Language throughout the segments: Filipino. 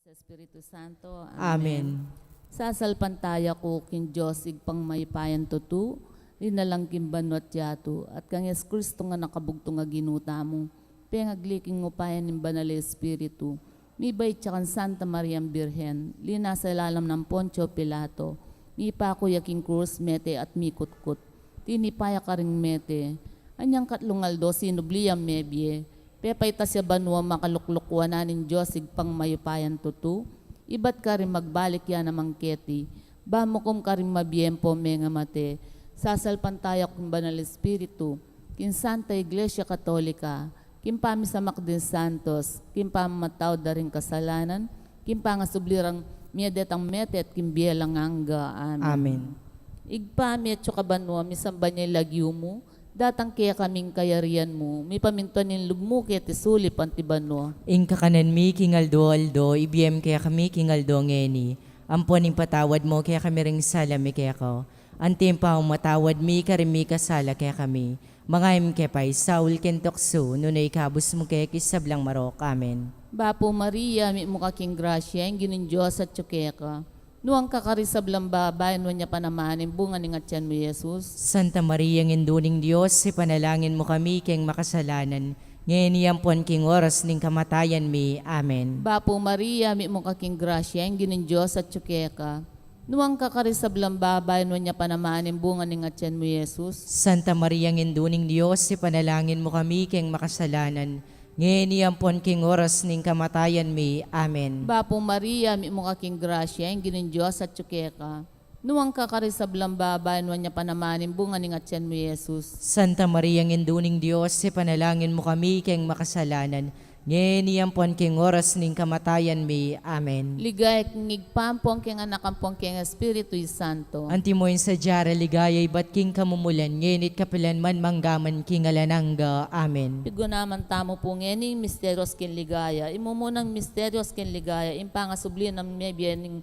Sa Espiritu Santo. Amen. Sasalpantaya ko kin Diyos igpang maypayan tutu, linalang kimbanot yatu, at kang Yes Kristo nga nakabugto nga ginuta mo, pengagliking ngupayan ng Banal Espiritu, mibay tsakan Santa Maria Birhen, lina sa ilalam ng Poncio Pilato, mipa ko yaking krus mete at mikutkut, tinipaya ka ring mete, anyang katlungaldo sinubliyam mebye, pepay ta siya banwa makaluklukwanan ng Diyos igpang mayupayan tutu. Ibat ka rin magbalik yan namang keti. Bamukom ka rin mabiempo menga mate. Sasalpantaya kung Banal Espiritu. Kin Santa Iglesia Katolika. Kim pamisamak din Santos. Kim pamataw da rin kasalanan. Kim pangasublirang miedetang metet kim bielang angga. Amen. Igpami at banwa misamba niya lagyo mo. Datang kaya kaming kayarian mo, may pamintuan ng lugmo kaya tisulip ang tibano. Inka kanan mi kingaldo aldo, ibiyem kaya kami kingaldo ngeni. Amponing patawad mo kaya kami ring salami kaya ko. Antim pa matawad mi karimi kasala kaya kami. Mga kepay, Saul kentokso, nunay kabus mo kaya kisablang marok. Amen. Bapo Maria, may mukha king grasya, ang ginin Diyos at tsukeka. Nuang kakarisablang babay, nuwan niya panamanin, bunga ni ngatyan mo, Jesus. Santa Maria, nginduning Diyos, si panalangin mo kami keng makasalanan. Ngayon iyampon king oras ning kamatayan mi. Amen. Bapo Maria, may mukha king grasya, ang ginin Diyos at tsukeka. Nuang kakarisablang babay, nuwan niya panamanin, bunga ni ngatyan mo, Jesus. Santa Maria, nginduning Diyos, si panalangin mo kami keng makasalanan. Ngayon iyampon king oras ning kamatayan mi. Amen. Bapo Maria, may mukha king grasya, ang ginin Diyos at tsukeka. Nuwang kakarisablang babay, nuwan niya panamanin, bunga ni ngatyan mo, Jesus. Santa Maria, nginduning Diyos, si panalangin mo kami keng makasalanan. Ngayon iyampon king oras ning kamatayan mi. Amen. Ligay kong igpampong king anakampong king Espiritu Santo. Antimoin sa jara ligayay bat king kamumulan, ngenit kapilan man manggaman king alanangga. Amen. Pigo naman tamo po ngayon misteryos kin ligaya. Imumunang misteryos kin ligaya, impangasubli ng mebyen ng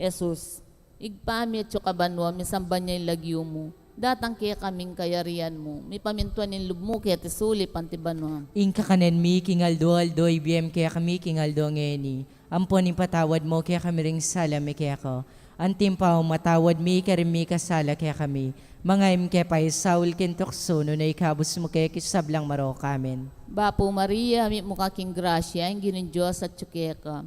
Jesus. Igpami at kabanwa, misamba niya yung lagyo mo. Datang kaya kaming kayarian mo. May pamintuan ng lubmo kaya tisuli pantibanwa. Inka kanan mi kingaldo aldo, ibiyem kaya kami kingaldo ngeni. Amponin patawad mo kaya kami ring salami kaya ko. Antim pa matawad mi karimi kasala kaya kami. Mga kepay, Saul kentokso, nunay kabus mo kaya kisablang marok. Amen. Bapo Maria, may mukha king grasya, ang ginin Diyos at tsukeka.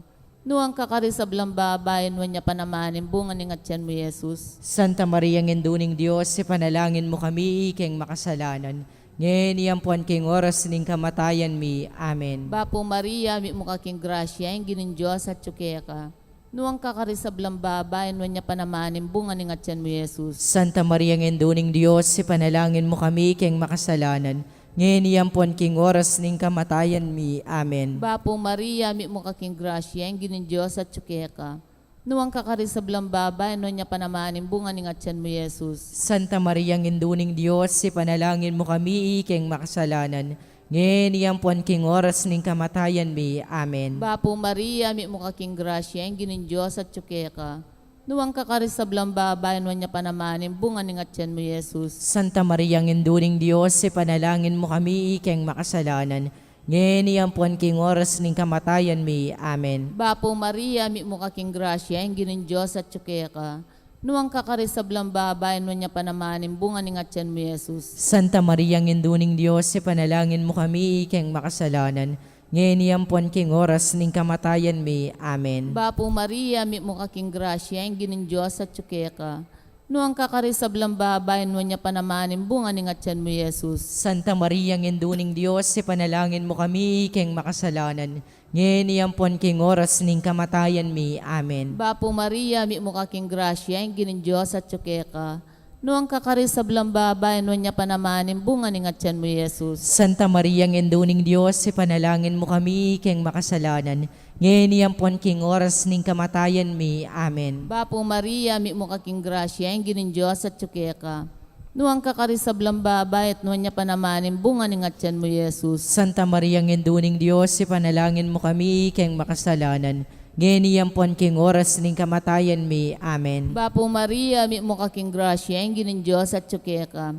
Nuang kakarisablang babay, nuwan niya panamanin, bunga ni ngatyan mo, Jesus. Santa Maria, nginduning Diyos, si panalangin mo kami keng makasalanan. Ngayon iyampon king oras ning kamatayan mi. Amen. Bapo Maria, may mukha king grasya, ang ginin Diyos at tsukeka. Nuang kakarisablang babay, nuwan niya panamanin, bunga ni ngatyan mo, Jesus. Santa Maria, nginduning Diyos, si panalangin mo kami keng makasalanan. Ngayon iyampon king oras ning kamatayan mi. Amen. Bapo Maria, may mukha king grasya, ang ginin Diyos at tsukeka. Nuwang kakarisablang babay, nuwan niya panamanin, bunga ni ngatyan mo, Jesus. Santa Maria, nginduning Diyos, si panalangin mo kami keng makasalanan. Ngayon iyampon king oras ning kamatayan mi. Amen. Bapo Maria, may mukha king grasya, ang ginin Diyos at tsukeka. Nuwang kakarisablang babay, nuwan niya panamanin, bunga ni ngatyan mo, Jesus. Santa Maria, nginduning Diyos, si panalangin mo kami keng makasalanan. Ngayon iyampon king oras ning kamatayan mi. Amen. Bapo Maria, may mukha king grasya, ang ginin Diyos at tsukeka. Nuwang kakarisablang babay, nuwan niya panamanin, bunga ni ngatyan mo, Jesus. Santa Maria, nginduning Diyos, si panalangin mo kami keng makasalanan. Ngayon iyampon king oras ning kamatayan mi. Amen. Bapo Maria, may mukha king grasya, ang ginin Diyos at tsukeka. Nuwang kakarisablang babay, nuwan niya panamanin, bunga ni ngatyan mo, Jesus. Santa Maria, nginduning Diyos, si panalangin mo kami keng makasalanan. Ngayon iyampon king oras ning kamatayan mi. Amen. Bapo Maria, may mukha king grasya, ang ginin Diyos at tsukeka. Nuwang kakarisablang babay, nuwan niya panamanin, bunga ni ngatyan mo, Jesus. Santa Maria, nginduning Diyos, si panalangin mo kami keng makasalanan. Ngayon iyampon king oras ning kamatayan mi. Amen. Bapo Maria, may mukha king grasya, ang ginin Diyos at tsukeka. Nuwang kakarisablang babay, at nuwan niya panamanin, bunga ni ngatyan mo, Jesus. Santa Maria, nginduning Diyos, si panalangin mo kami keng makasalanan. Ngayon iyampon king oras ning kamatayan mi. Amen. Bapo Maria, may mukha king grasya, ang ginin Diyos at tsukeka.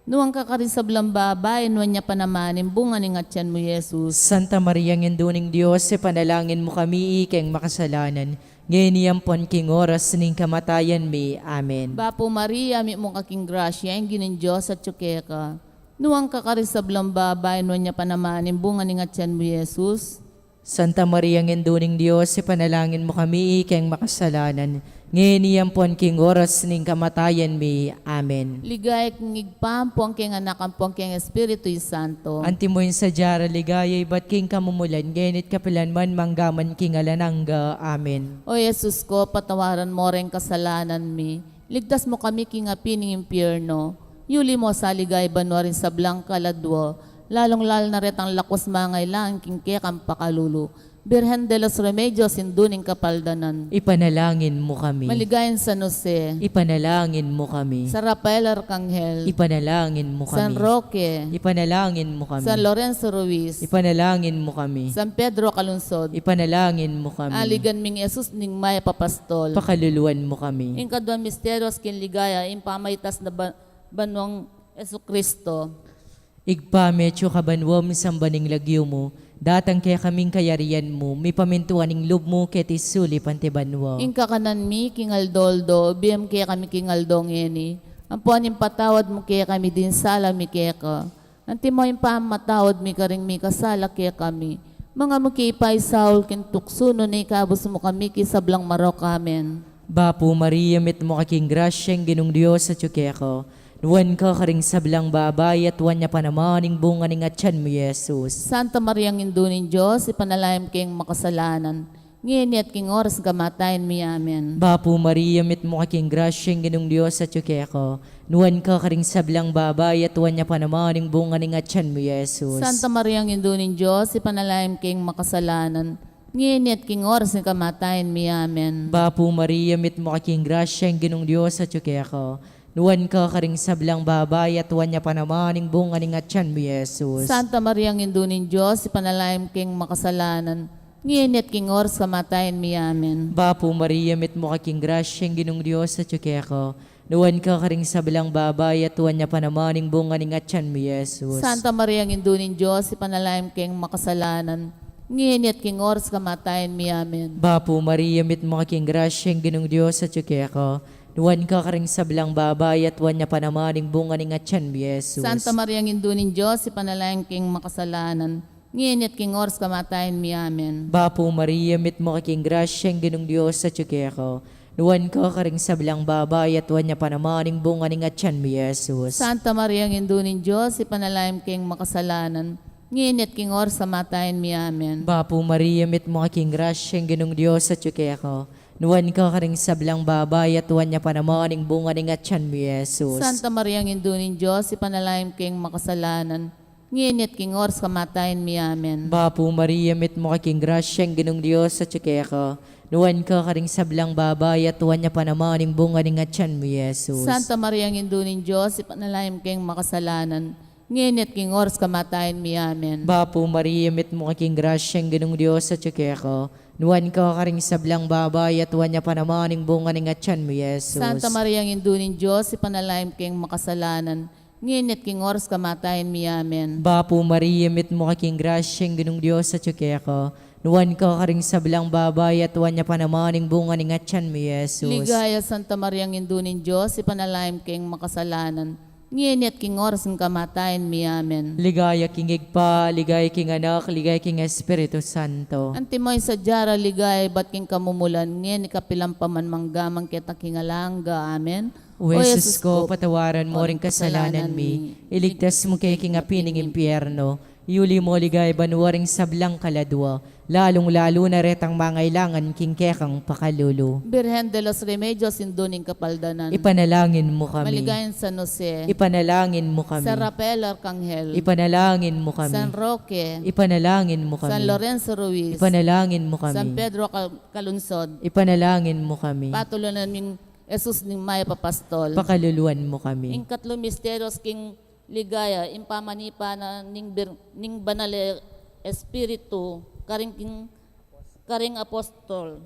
Nuwang kakarisablang babae, nuwan niya panamanin, bunga ni ngatyan mo, Jesus. Santa Maria, Ngenduning Diyos, panalangin mo kami ikeng makasalanan. Ngayon iyampon king oras ning kamatayan mi. Amen. Bapo Maria, mi mong aking grasya, ang ginin Diyos at tsukeka. Nuwang kakarisablang babae, nuwan niya panamanin, bunga ni ngatyan mo, Jesus. Santa Maria, Ngenduning Diyos, panalangin mo kami ikeng makasalanan. Ngayon iyampon king oras ning kamatayan mi. Amen. Ligay kong igpampo ang king anak ang king Espiritu Santo. Antimoy sa jara ligayay bat king kamumulan, genit kapilan man manggaman king alanangga. Amen. O Jesus ko, patawaran mo rin kasalanan mi. Ligtas mo kami king apining impyerno. Yuli mo sa ligay banwa rin sa blanca ladwo. Lalong-lalo na rin ang lakos mangailangan king kekang pakalulu. Birhen de los Remedios, induning kapaldanan. Ipanalangin mo kami. Maligayan San Jose. Ipanalangin mo kami. Sa Rafael Arcangel. Ipanalangin mo San kami. Roque. Ipanalangin mo kami. San Lorenzo Ruiz. Ipanalangin mo kami. San Pedro Calunsod. Ipanalangin mo kami. Aligan ming Jesus ning Maya Papastol. Pakaluluan mo kami. In kadwan misterios kin ligaya, in pamaytas na banwang Yesu Kristo. Igpametyo kabanwam sambaning lagyo mo, datang kaya kaming kayarian mo, may pamintuaning loob mo ket isuli pantibanwa. In kakanan mi kingaldoldo, biyam kaya kami kingaldong eni. Ang puanin patawad mo kaya kami din sala mi kaya ka. Anti mo yung pamatawad mi karing mi kasala kaya kami. Mga makipay saul kin tuksuno na ikabos mo kami kisablang marok amen. Bapo Maria, mit mo kaking grasyang ginong Diyos sa tsukeko. Nuwan ka karing sablang babay at wan niya panamaning bunga ning atyan mo, Jesus. Santa Maria ng Indunin Diyos, ipanalayam kayong makasalanan. Ngayon at king oras kamatayan mi amen. Bapo Maria, mit mo kaking grasyang ginong Diyos sa tsukeko. Nuwan ka karing sablang babay at wan niya panamaning bunga ning atyan mo, Jesus. Santa Maria ng Indunin Diyos, ipanalayam kayong makasalanan. Ngayon at king oras kamatayan mi amen. Bapo Maria, mit mo kaking grasyang ginong Diyos sa tsukeko. Nuwan ka karing sablang babay at wan niya panamaning bunga ning atyan mo, Jesus. Santa Maria ng Indunin Diyos, ipanalayam kayong makasalanan. Ngayon at king oras kamatayan mi amen. Bapo Maria, mit mo kaking grasyang ginong Diyos sa tsukeko. Nuwan ka karing sablang babay at wan niya panamaning bunga ning atyan mo, Jesus. Santa Maria ng Indunin Diyos, ipanalayam kayong makasalanan. Ngayon at king oras kamatayan mi amen. Bapo Maria, mit mo kaking grasyang ginong Diyos sa tsukeko. Nuwan ka karing sablang babay at wan niya panamaning bunga ning atyan mo, Jesus. Santa Maria ng Indunin Diyos, ipanalayam kayong makasalanan. Ngayon at king oras kamatayan mi amen. Bapo Maria, mit mo kaking grasyang ginong Diyos sa tsukeko. Nuwan ka karing sablang babay at wan niya panamaning bunga ning atyan mo, Jesus. Santa Maria ng Indunin Diyos, ipanalayam kayong makasalanan. Ngayon at king oras kamatayan mi amen. Bapo Maria, mit mo kaking grasyang ginong Diyos sa tsukeko. Nuwan ka karing sablang babay at wan niya panamaning bunga ning atyan mo, Jesus. Santa Maria ng Indunin Diyos, ipanalayam kayong makasalanan. Ngayon at king oras kamatayan mi amen. Bapo Maria, mit mo kaking grasyang ginong Diyos sa tsukeko. Nuwan ka karing sablang babay at wan niya panamaning bunga ning atyan mo, Jesus. Santa Maria ng Indunin Diyos, ipanalayam kayong makasalanan. Ngayon at king oras kamatayan mi amen. Bapo Maria, mit mo kaking grasyang ginong Diyos sa tsukeko. Nuwan ka karing sablang babay at wan niya panamaning bunga ning atyan mo, Jesus. Santa Maria ng Indunin Diyos, ipanalayam kayong makasalanan. Ngayon at king oras kamatayan mi amen. Bapo Maria, mit mo kaking grasyang ginong Diyos sa tsukeko. Nuwan ka karing sablang babay at wan niya panamaning bunga ning atyan mo, Jesus. Ligaya Santa Maria ng Indunin Diyos, ipanalayam kayong makasalanan. Ngayon at king oras ng kamatayan mi amen. Ligaya king igpa, ligaya king anak, ligaya king Espiritu Santo. Antimoy sa jara ligay, bat king kamumulan, ngayon ikapilang paman manggamang kita kingalangga. Amen. O Jesus ko, patawaran mo ring kasalanan mi. Iligtas mo kay king apining impyerno. Iuli mo ligay banwaring sablang kaladwa. Lalong-lalo na retang mangailangan king kekang pakalulu. Birhen de los Remedios, induning kapaldanan. Ipanalangin mo kami. Maligayan San Jose. Ipanalangin mo kami. Sa Rafael Arcangel. Ipanalangin mo kami. San Roque. Ipanalangin mo kami. San Lorenzo Ruiz. Ipanalangin mo kami. San Pedro Calunsod. Ipanalangin mo kami. Patuloy naming Jesus ning Maya Papastol. Pakaluluan mo kami. Ing katlo misterios king ligaya, impamanipa na ning banal espiritu, karing apostol,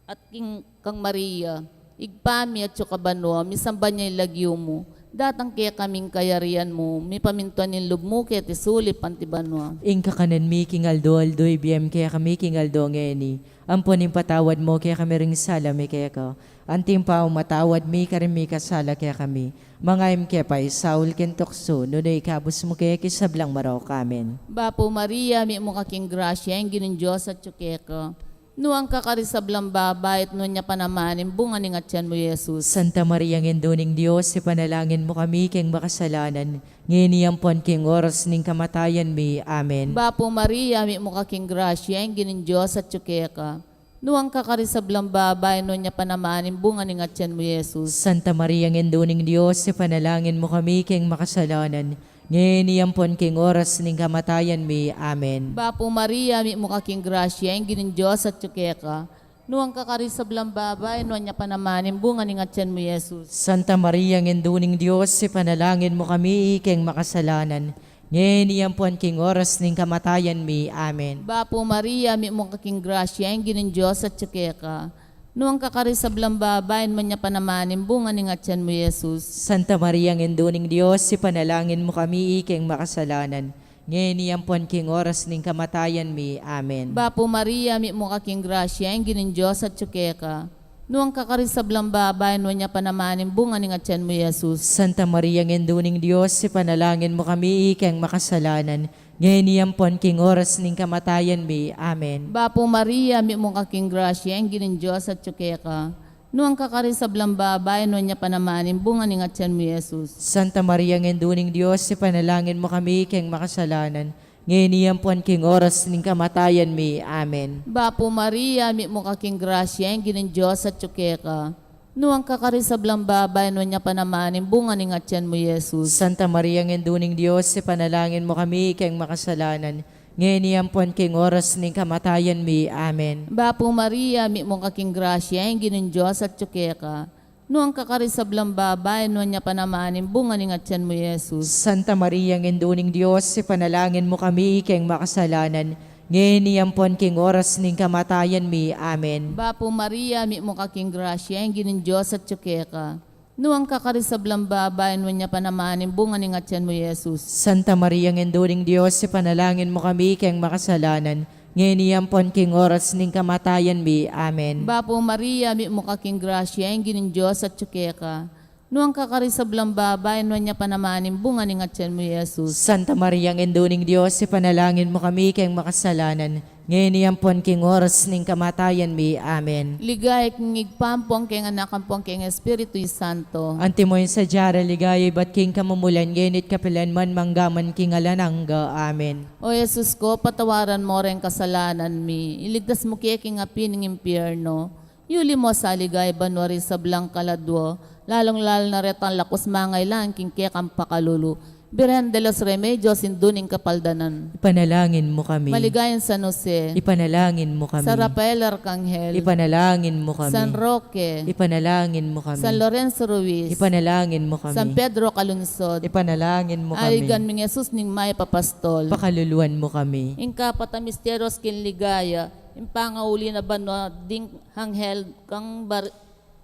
at king kang Maria, igpami at kabanwa, misamba niya ilagyo mo, datang kaya kaming kayarian mo, may pamintuan ng lub mo kaya tisuli pantibanwa. Inka kanan mi kingaldo-aldo ibiyem kaya kami kingaldo ngeni. Amponin patawad mo kaya kami ring salami kaya ko. Antim pa matawad mi karim mi kasala kaya kami. Mga kaya pa Saul kentokso nunoy kabus mo kaya kisablang maraw kamen. Bapo Maria, may mo kaking grasya, ang ginong Diyos at tsukeka. Nuang kakarisablang babayit nun niya panamanin, bunga ni ngatyan mo Jesus. Santa Maria ngendoning Dios, ipanalangin mo kami keng makasalanan. Nginiyampon king oras ning kamatayan mi. Amen. Bapo Maria, may mo kaking grasya, ang ginong Diyos at tsukeka. Nuang kakarisablang babayit nun niya panamanin, bunga ni ngatyan mo Jesus. Santa Maria ngendoning Dios, ipanalangin mo kami keng makasalanan. Nginiyampon king oras ning kamatayan mi. Amen. Bapo Maria, may mo kaking grasya, ang ginong Diyos at tsukeka. Nuang kakarisablang babayit nun niya panamanin, bunga ni ngatyan mo Jesus. Santa Maria ngendoning Dios, ipanalangin mo kami keng makasalanan. Nginiyampon king oras ning kamatayan mi. Amen. Bapo Maria, may mo kaking grasya, ang ginong Diyos at tsukeka. Nuang kakarisablang babayin man niya panamanin, bunga ni ngatyan mo Jesus. Santa Maria ngendoning Dios, ipanalangin mo kami keng makasalanan. Nginiyampon king oras ning kamatayan mi. Amen. Bapo Maria, may mo kaking grasya, ang ginong Diyos at tsukeka. Nuang kakarisablang babayin man niya panamanin, bunga ni ngatyan mo Jesus. Santa Maria ngendoning Dios, ipanalangin mo kami keng makasalanan. Nginiyampon king oras ning kamatayan mi. Amen. Bapo Maria, may mo kaking grasya, ang ginong Diyos at tsukeka. Nuang kakarisablang babayin man niya panamanin, bunga ni ngatyan mo Jesus. Santa Maria ngendoning Dios, ipanalangin mo kami keng makasalanan. Nginiyampon king oras ning kamatayan mi. Amen. Bapo Maria, may mo kaking grasya, ang ginong Diyos at tsukeka. Nuang kakarisablang babayin man niya panamanin, bunga ni ngatyan mo Jesus. Santa Maria ngendoning Dios, ipanalangin mo kami keng makasalanan. Nginiyampon king oras ning kamatayan mi. Amen. Bapo Maria, may mo kaking grasya, ang ginong Diyos at tsukeka. Nuang kakarisablang babayin man niya panamanin, bunga ni ngatyan mo Jesus. Santa Maria ngendoning Dios, ipanalangin mo kami keng makasalanan. Nginiyampon king oras ning kamatayan mi. Amen. Bapo Maria, may mo kaking grasya, ang ginong Diyos at tsukeka. Nuang kakarisablang babayin man niya panamanin, bunga ni ngatyan mo Jesus. Santa Maria ngendoning Dios, ipanalangin mo kami keng makasalanan. Nginiyampon king oras ning kamatayan mi. Amen. Bapo Maria, may mo kaking grasya, ang ginong Diyos at tsukeka. Nuang kakarisablang babayin man niya panamanin, bunga ni ngatyan mo Jesus. Santa Maria ngendoning Dios, ipanalangin mo kami keng makasalanan. Nginiyampon king oras ning kamatayan mi. Amen. Ligay kong igpampong keng anakampong keng Espiritu Santo. Antimoy sa jara ligay bat king kamumulan genit kapilan man manggaman king alanangga. Amen. O Jesus ko, patawaran mo rin kasalanan mi. Iligtas mo kaya king api ng impyerno. Yuli mo sa ligay banwari sa blang kaladwo. Lalong-lalo na retang lakos mangay lang king kaya kang pakalulu. Birhen de los Remedios, induning kapaldanan. Ipanalangin mo kami. Maligayan San Jose. Ipanalangin mo kami. Sa Rafael Arcangel. Ipanalangin mo kami. San Roque. Ipanalangin mo kami. San Lorenzo Ruiz. Ipanalangin mo kami. San Pedro Calunsod. Ipanalangin mo kami. Aligan ming Jesus ning may papastol. Pakaluluan mo kami. Ingka patamisteros kin ligaya. Impangauli na banwa ding hanghel kang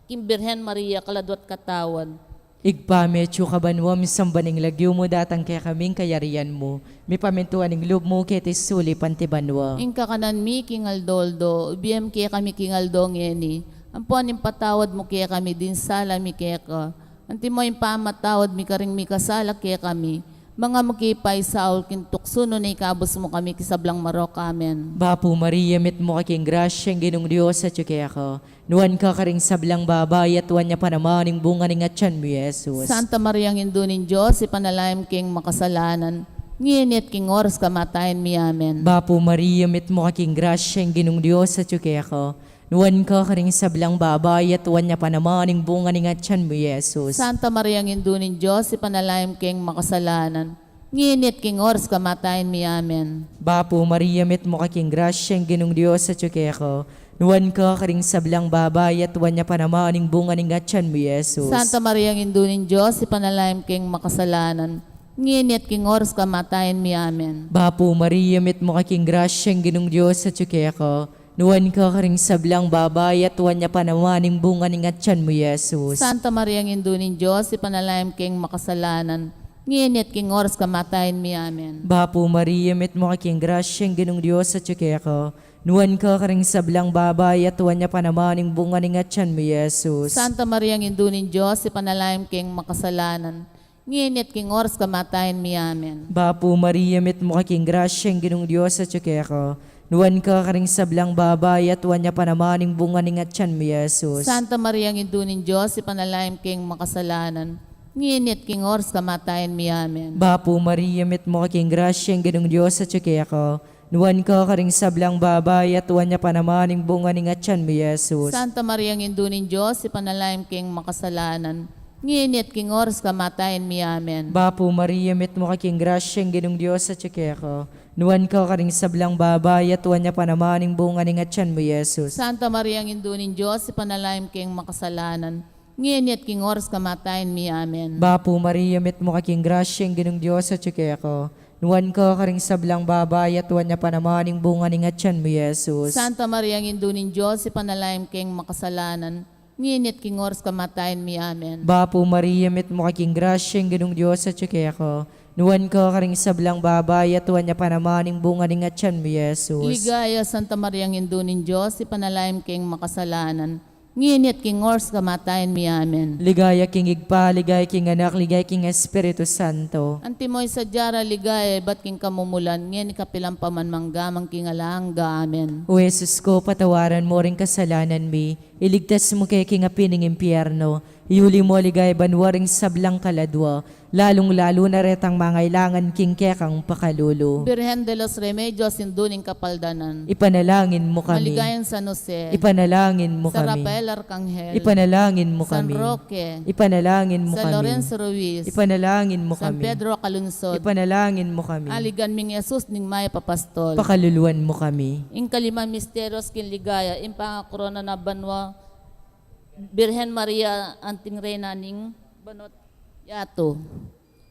Kimbirhen Maria kaladwat katawan. Igpame, tsukabanwam, sambaning lagyo mo datang kaya kaming kayarian mo. May pamintuan ng loob mo kaya tisuli pantibanwa. Ingka kanan mi kingaldoldo, ubiyem kaya kami kingaldong yeni. Ampuan yung patawad mo kaya kami din sala mi kaya ka. Anti mo yung pamatawad mi karing mi kasala kaya kami. Mga makipay Saul kintukso no na ikabos mo kami kisablang marok. Amen. Bapo Maria, mit mo kaking grasyang ginong Diyos at kaya ka. Nuwan ka karing sablang babay at wan niya pa naman yung bunga ng atyan mo, Jesus. Santa Maria ang indunin Diyos, ipanalaim king makasalanan. Nginit king oras kamatayan mi. Amen. Bapo Maria, mit mo kaking grasyang ginong Diyos at kaya ka. Nuwan ka karing sablang babay at wan niya pa naman yung bunga ng atyan mo, Jesus. Santa Maria ang indunin Diyos, ipanalaim king makasalanan. Nginit king oras kamatayan mi. Amen. Bapo Maria, mit mo kaking grasyang ginong Diyos at kaya ka. Nuwan ka karing sablang babay at wan niya pa naman yung bunga ng atyan mo, Jesus. Santa Maria ang indunin Diyos, ipanalaim king makasalanan. Nginit king oras kamatayan mi. Amen. Bapo Maria, mit mo kaking grasyang ginong Diyos at kaya ka. Nuwan ka karing sablang babay at tuwan niya panamaning bunga ng atyan mo, Jesus. Santa Maria, ng Indunin Diyos, ipanalangin king makasalanan, nginit king oras kamatayin mi, amen. Bapo Maria, met mo kaking grasyang ginong Diyos at yuki ako. Nuwan ka karing sablang babay at tuwan niya panamaning bunga ng atyan mo, Jesus. Santa Maria, ng Indunin Diyos, ipanalangin king makasalanan, nginit king oras kamatayin mi, amen. Bapo Maria, met mo kaking grasyang ginong Diyos at yuki ako. Nuwan ka karing sablang babay at tuwan niya panamaning bunga ng atyan mo, Jesus. Santa Maria, ng Indunin Diyos, ipanalangin king makasalanan, nginit king oras kamatayin mi, amen. Bapo Maria, met mo kaking grasyang ginong Diyos at yuki ako. Nuwan ka karing sablang babay at tuwan niya panamaning bunga ng atyan mo, Jesus. Santa Maria, ng Indunin Diyos, ipanalangin king makasalanan, nginit king oras kamatayin mi, amen. Bapo Maria, met mo kaking grasyang ginong Diyos at yuki ako. Nuwan ka karing sablang babay at tuwan niya panamaning bunga ng atyan mo, Jesus. Santa Maria, ng Indunin Diyos, ipanalangin king makasalanan, nginit king oras kamatayin mi, amen. Bapo Maria, met mo kaking grasyang ginong Diyos at yuki ako. Nuwan ka karing sablang babay at tuwan niya panamaning bunga ng atyan mo, Jesus. Santa Maria, ng Indunin Diyos, ipanalangin king makasalanan, nginit king oras kamatayin mi, amen. Bapo Maria, met mo kaking grasyang ginong Diyos at yuki ako. Nuwan ka karing sablang babay at tuwan niya panamaning bunga ng atyan mo, Jesus. Ligaya, Santa Maria, ng Indunin Diyos, ipanalangin king makasalanan, nginit king oras kamatayin mi, amen. Ligaya king igpa, ligaya king anak, ligaya king Espiritu Santo. Antimoy sa jara ligaya, bat king kamumulan, ngayon kapilang pamanmanggamang king alahangga, amen. O Jesus ko, patawaran mo rin kasalanan mi, iligtas mo kay king apining impyerno, iuli mo ligay banwaring sablang kaladwa, lalong-lalo na retang mangailangan king kekang pakalulu. Birhen de los Remedios, induning kapaldanan. Ipanalangin mo kami. Maligayan San Jose. Ipanalangin mo Sa kami. Rafael Arcangel. Ipanalangin mo San kami. Roque. Ipanalangin mo Sa kami. Lorenzo Ruiz. Ipanalangin mo San kami. Pedro Calunsod. Ipanalangin mo kami. Aligan ming Jesus ning Maya Papastol. Pakaluluan mo kami. Ing kalimang misterios kin ligaya, ing pangakorona na banwa, Birhen Maria anting reyna ning banot yato.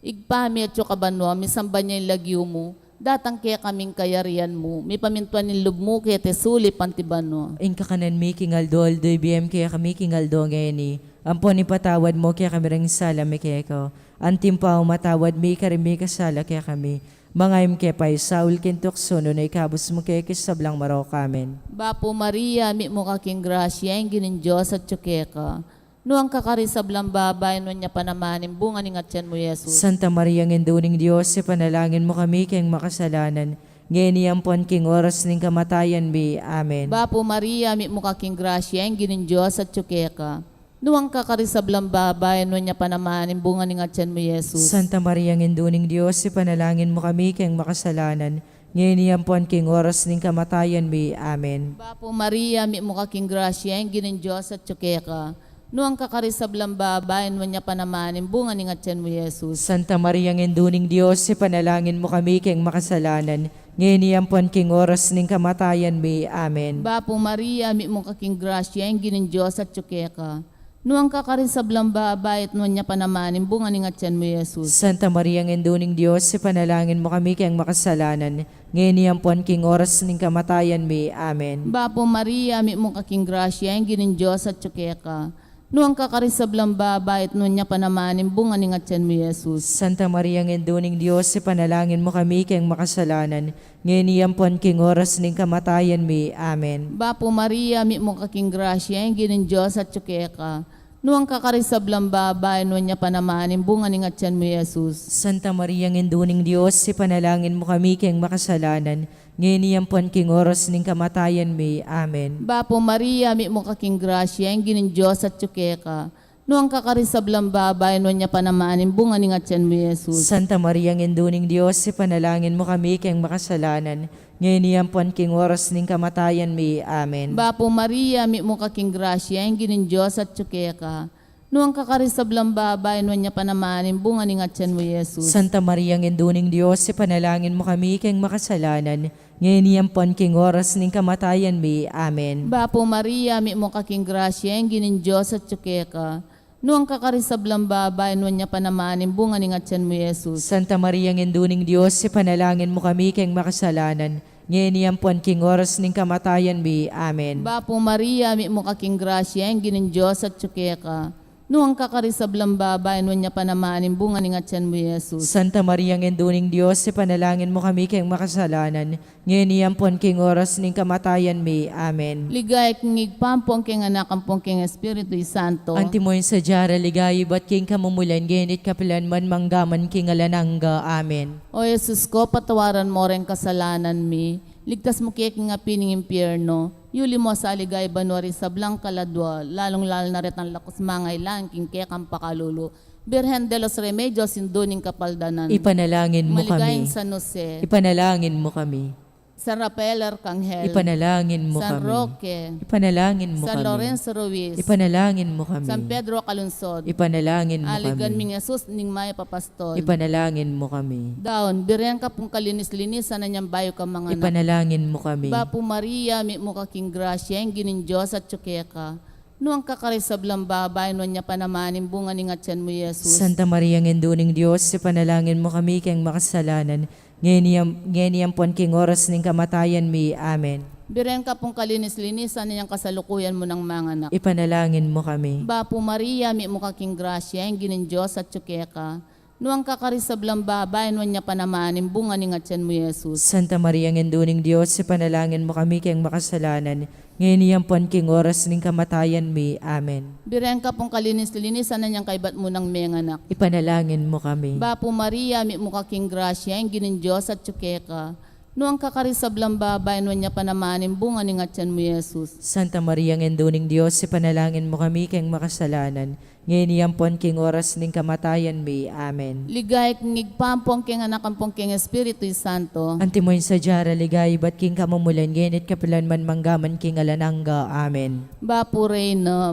Igpami at kabanwa, misamba niya yung lagyo mo, datang kaya kaming kayarian mo, may pamintuan ng lub mo kaya tesuli pantibano. Ing kakanan mi kingaldo, aldo ibiyem kaya kami kingaldo ngayoni. Ampon ipatawad mo kaya kami rin sala mi kaya ko. Antim pa matawad mi karimi kasala kaya kami. Mga im kaya pa Saul kintukso no na ikabos mo kaya kisablang maro kamen. Bapo Maria, mi mo kaking grasya, yung ginin Diyos at tsukeka. Nuang kakarisablang babay, nun niya panamanin, bunga ni ngatyan mo, Jesus. Santa Maria ngenduning Diyos, ipanalangin mo kami kayong makasalanan. Ngayon iyampon king oras ng kamatayan mi. Amen. Bapo Maria, mi mo kaking grasya, yung ginin Diyos at tsukeka. Nuang kakarisablang babay, nun niya panamanin, bunga ni ngatyan mo, Jesus. Santa Maria ngenduning Diyos, ipanalangin mo kami kayong makasalanan. Ngayon iyampon king oras ng kamatayan mi. Amen. Bapo Maria, mi mo kaking grasya, yung ginin Diyos at tsukeka. Nuang kakarisablang babay, nun niya panamanin, bunga ni ngatyan mo, Jesus. Santa Maria ngenduning Diyos, ipanalangin mo kami kayong makasalanan. Ngayon iyampon king oras ng kamatayan mi. Amen. Bapo Maria, mi mo kaking grasya, yung ginin Diyos at tsukeka. Nuang kakarisablang babay, at nun niya panamanin, bunga ni ngatyan mo, Jesus. Santa Maria ngenduning Diyos, ipanalangin mo kami kayong makasalanan. Ngayon iyampon king oras ng kamatayan mi. Amen. Bapo Maria, mi mo kaking grasya, yung ginin Diyos at tsukeka. Nuang kakarisablang babay, at nun niya panamanin, bunga ni ngatyan mo, Jesus. Santa Maria ngenduning Diyos, ipanalangin mo kami kayong makasalanan. Ngayon iyampon king oras ng kamatayan mi. Amen. Bapo Maria, mi mo kaking grasya, yung ginin Diyos at tsukeka. Nuang kakarisablang babay, nun niya panamanin, bunga ni ngatyan mo, Jesus. Santa Maria ngenduning Diyos, ipanalangin mo kami kayong makasalanan. Ngayon iyampon king oras ng kamatayan mi. Amen. Bapo Maria, mi mo kaking grasya, yung ginin Diyos at tsukeka. Nuang kakarisablang babay, nun niya panamanin, bunga ni ngatyan mo, Jesus. Santa Maria ngenduning Diyos, ipanalangin mo kami kayong makasalanan. Ngayon iyampon king oras ng kamatayan mi. Amen. Bapo Maria, mi mo kaking grasya, yung ginin Diyos at tsukeka. Nuang kakarisablang babay, nun niya panamanin, bunga ni ngatyan mo, Jesus. Santa Maria ngenduning Diyos, ipanalangin mo kami kayong makasalanan. Ngayon iyampon king oras ng kamatayan mi. Amen. Bapo Maria, mi mo kaking grasya, yung ginin Diyos at tsukeka. Nuang kakarisablang babay, nun niya panamanin, bunga ni ngatyan mo, Jesus. Santa Maria ngenduning Diyos, ipanalangin mo kami kayong makasalanan. ngeni ampon king oras ning kamatayan mi. Amen. Bapo Maria, mi mo kaking grasya, ang ginin Diyos at tsukeka. Nuang kakarisablang babae, niya panamanin, bunga ni ngatyan mo, Jesus. Santa Maria ngenduning Dios, ipanalangin mo kami kayong makasalanan, ngeni ampon king oras ning kamatayan mi. Amen. Ligay kong igpampong king anak ang pong king Espiritu Santo. Antimoy sa jara ligay bat king kamumulan, genit kapilan man manggaman king alanangga. Amen. O Jesus ko, patawaran mo rin kasalanan mi. Ligtas mo kaya king apining impyerno. Yuli mo sa aligay banwari sa blang kaladwa, lalong-lalo na rin ang lakus mangay lang, king kaya kang pakalulu. Birhen de los Remedios, induning kapaldanan. Ipanalangin mo Maligayang kami. San Jose, Ipanalangin mo kami. San Rafael Arcangel, Ipanalangin mo San kami. Roque, Ipanalangin mo San kami. Lorenzo Ruiz, Ipanalangin mo kami. San Pedro Calunsod, Ipanalangin mo Aligan kami. ming Jesus, ning Maya Papastol. Ipanalangin mo kami. Daon, birhen ka pong kalinis-linis, sana niyang bayo ka mga anak. Ipanalangin mo kami. Bapo Maria, mi mo kaking grasya, ang ginin Diyos at tsukeka. Nuang kakarisablang babae, niya panamanin, bunga ni ngatyan mo, Jesus. Santa Maria ngenduning Dios, ipanalangin mo kami kayong makasalanan, ngeni ampon king oras ning kamatayan mi. Amen. Biren ka pong kalinis-linis, sana niyang kasalukuyan mo ng mga anak. Ipanalangin mo kami. Bapo Maria, mi mo kaking grasya, ang ginin Diyos at tsukeka. Nuang kakarisablang babae, niya panamanin, bunga ni ngatyan mo, Jesus. Santa Maria ngenduning Dios, ipanalangin mo kami kayong makasalanan, ngeni ampon king oras ning kamatayan mi. Amen. Biren ka pong kalinis-linis, sana niyang kaibat mo ng mga anak. Ipanalangin mo kami. Bapo Maria, mi mo kaking grasya, ang ginin Diyos at tsukeka. Noong kakarisablang babae, niya panamanin, bunga ni ngatyan mo, Jesus. Santa Maria ngenduning Dios, ipanalangin mo kami kayong makasalanan, ngeni ampon king oras ning kamatayan mi. Amen. Ligay kong igpampong king anak ang pong king Espiritu Santo. Antimoy sa jara ligay bat king kamumulan, genit kapilan man manggaman king alanangga. Amen. Bapo Reyna,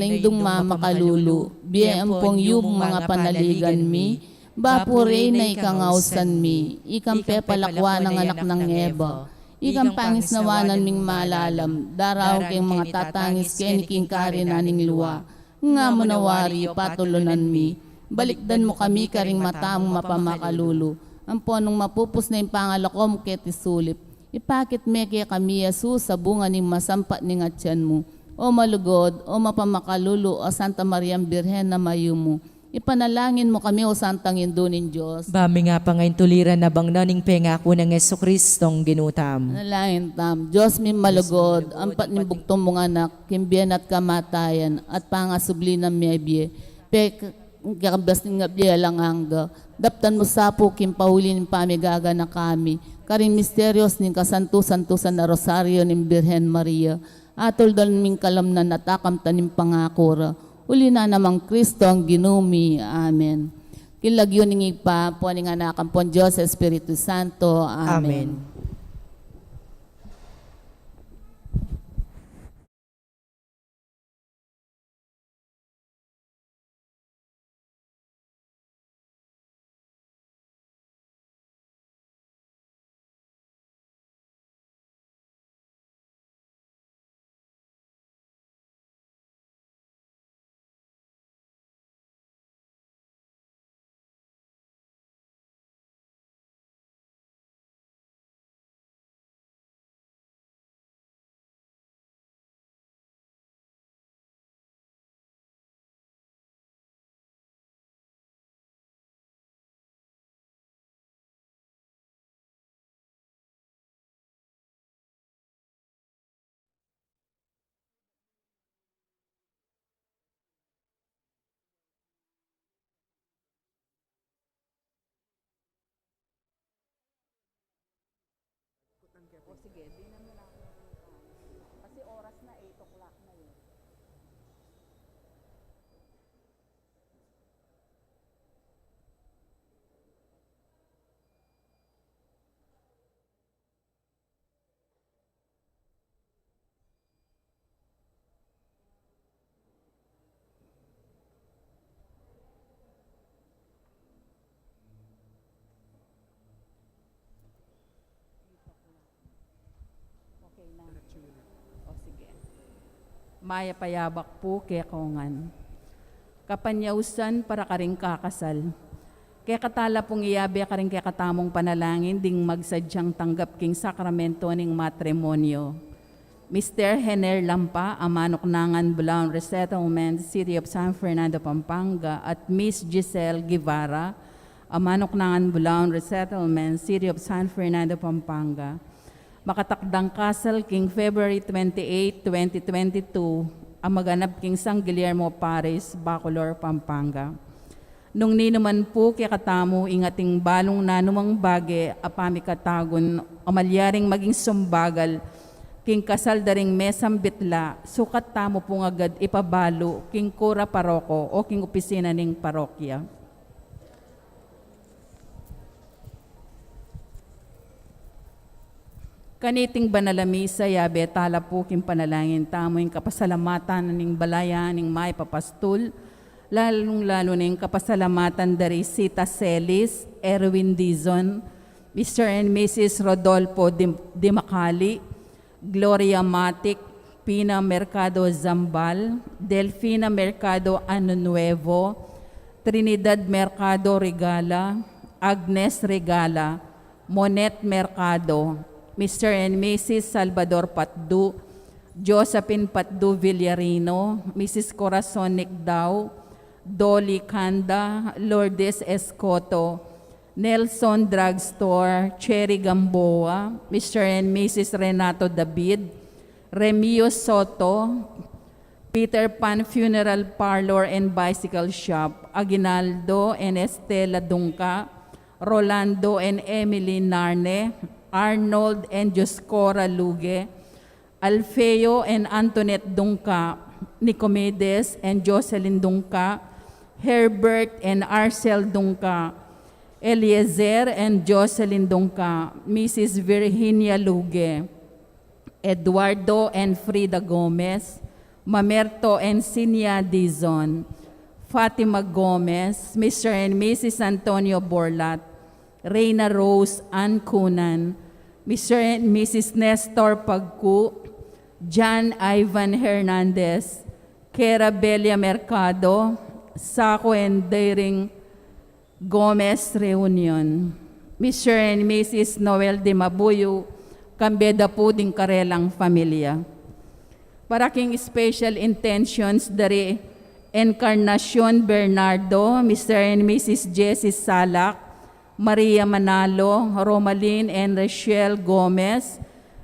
indung mama kalulu, biya ang pong yung mga panaligan mi. Bapo Reyna, ikangausan mi, ikampe palakwa ng anak ng Eva. Ikang pangis nawanan ming malalam, daraw king mga tatangis ken king karinaning luwa. Nga mo nawari, patulunan mi, balikdan mo kami karing mata mo mapamakalulu. Ang ponong mapupus na yung pangalakom ketisulip. Ipakit me kaya kami, Jesus, sa bunga ning masampat ning atyan mo. O malugod, o mapamakalulu, o Santa Maria Birhen na mayumo. Ipanalangin mo kami, o Santang Indunin Diyos. Bami nga pa ngayon tuliran na bang naning pengako ng Jesucristong ginutam. Panalangin tam, Diyos mi malugod, ampat ni bugtong mong anak, kimbiyan at kamatayan, at pangasubli ng mebye. Kakabas ng ngabli lang hangga. Daptan mo sapo, kimpahulin pamigaga na kami. Karing misteryos ning kasantu-santusan na rosaryo ng Birhen Maria. Atol dal ming kalamnan at akam tanim pangakura. Uli na namang Kristo ang ginumi. Amen. Kilagyo ning ipa, po ning anak ang pon Diyos, Espiritu Santo. Amen. Amen. O sige. Maya payabak po kaya kongan. Kapanyausan para karing kakasal. Kaya katala pong iyabi ka rin kaya katamong panalangin ding magsadyang tanggap king sakramento ning matrimonyo. Mr. Hener Lampa, Amanok Nangan Bulaon Resettlement, City of San Fernando, Pampanga, at Miss Giselle Guevara, Amanok Nangan Bulaon Resettlement, City of San Fernando, Pampanga. Makatakdang kasal king February 28, 2022, ang maganap king San Guillermo Paris, Bacolor, Pampanga. Nung ninuman po kaya katamo ingating balong nanumang bage apami katagon amalyaring maging sumbagal king kasal daring mesam bitla sukat tamo po agad ipabalo king kura paroko o king opisina ning parokya. Kaniting banalamisa yabe tala po king panalangin tamo yung kapasalamatan ning balaya ning may papastul lalong-lalo na yung kapasalamatan dari Sita Celis, Erwin Dizon, Mr. and Mrs. Rodolfo Dimacali, Gloria Matic, Pina Mercado Zambal, Delfina Mercado Ano Nuevo, Trinidad Mercado Regala, Agnes Regala, Monet Mercado, Mr. and Mrs. Salvador Patdu, Josephine Patdu Villarino, Mrs. Corazon Nicdao, Dolly Kanda, Lourdes Escoto, Nelson Drugstore, Cherry Gamboa, Mr. and Mrs. Renato David, Remio Soto, Peter Pan Funeral Parlor and Bicycle Shop, Aguinaldo and Estela Dunca, Rolando and Emily Narne, Arnold and Joscora Luge, Alfeo and Antoinette Dunca, Nicomedes and Jocelyn Dunca, Herbert and Arcel Dunca, Eliezer and Jocelyn Dunca, Mrs. Virginia Luge, Eduardo and Frida Gomez, Mamerto and Sinia Dizon, Fatima Gomez, Mr. and Mrs. Antonio Borlat, Reina Rose Ann Cunan, Mr. and Mrs. Nestor Pagku, John Ivan Hernandez, Kera Belia Mercado, Saco and Daring Gomez Reunion, Mr. and Mrs. Noel de Mabuyo, Kambeda po ding karelang familia. Para king special intentions dari Encarnacion Bernardo, Mr. and Mrs. Jessie Salak, Maria Manalo, Romalyn and Rachel Gomez,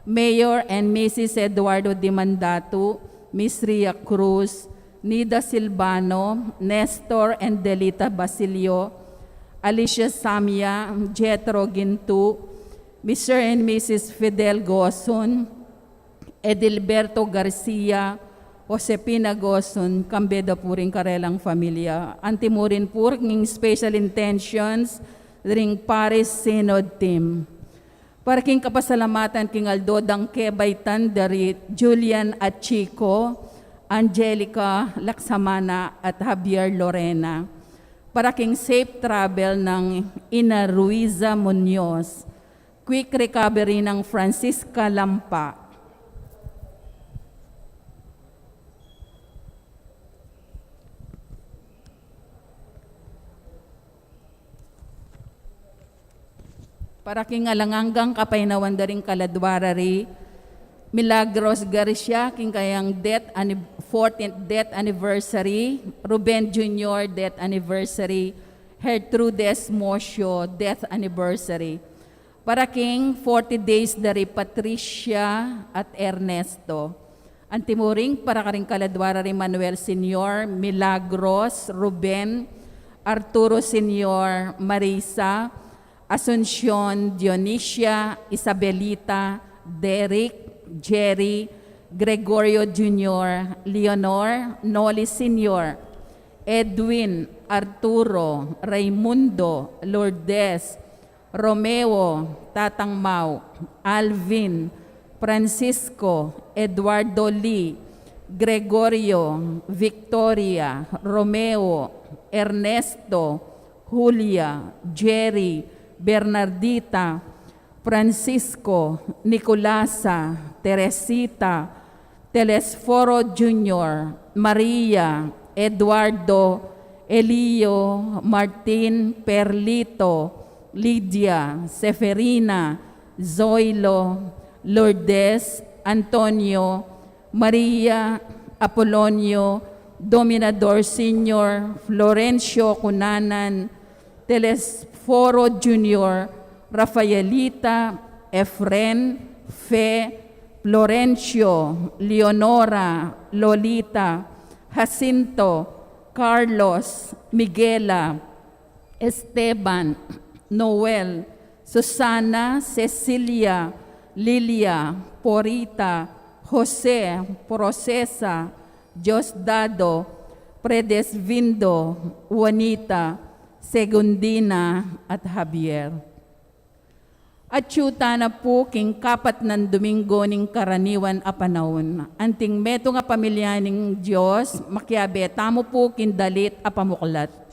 Mayor and Mrs. Eduardo Dimandatu, Miss Ria Cruz, Nida Silvano, Nestor and Delita Basilio, Alicia Samia, Jetro Gintu, Mr. and Mrs. Fidel Goson, Edilberto Garcia, Josepina Goson, Kambeda po rin karelang familia. Antimurin po ring special intentions ring Paris Synod Team. Para king kapasalamatan king Aldo Dangkebaitan dari Julian at Chico, Angelica Laksamana at Javier Lorena. Para king safe travel ng Ina Ruiza Munoz. Quick recovery ng Francisca Lampa. Para king alanganggang kapaynawan daring kaladwarari, Milagros Garcia, king kayang 14th death anniversary, Ruben Jr. death anniversary, Gertrudes Mosio death anniversary. Para king 40 days dari Patricia at Ernesto. Antimuring para karing kaladwarari Manuel Sr., Milagros, Ruben, Arturo Sr., Marisa, Asuncion, Dionisia, Isabelita, Derek, Jerry, Gregorio Jr., Leonor, Noli Sr., Edwin, Arturo, Raimundo, Lourdes, Romeo, Tatang Mau, Alvin, Francisco, Eduardo Lee, Gregorio, Victoria, Romeo, Ernesto, Julia, Jerry, Bernardita, Francisco, Nicolasa, Teresita, Telesforo Jr., Maria, Eduardo, Elio, Martin, Perlito, Lydia, Seferina, Zoilo, Lourdes, Antonio, Maria, Apolonio, Dominador Senior, Florencio Cunanan, Telesforo Jr., Rafaelita, Efren, Fe, Florencio, Leonora, Lolita, Jacinto, Carlos, Miguela, Esteban, Noel, Susana, Cecilia, Lilia, Porita, Jose, Procesa, Diosdado, Predesvindo, Juanita, Segundina, at Javier. At syuta na po king kapat ng Domingo ning karaniwan a panahon. Anting meto nga pamilya ning Diyos, makyabe, tamo po kindalit a pamuklat.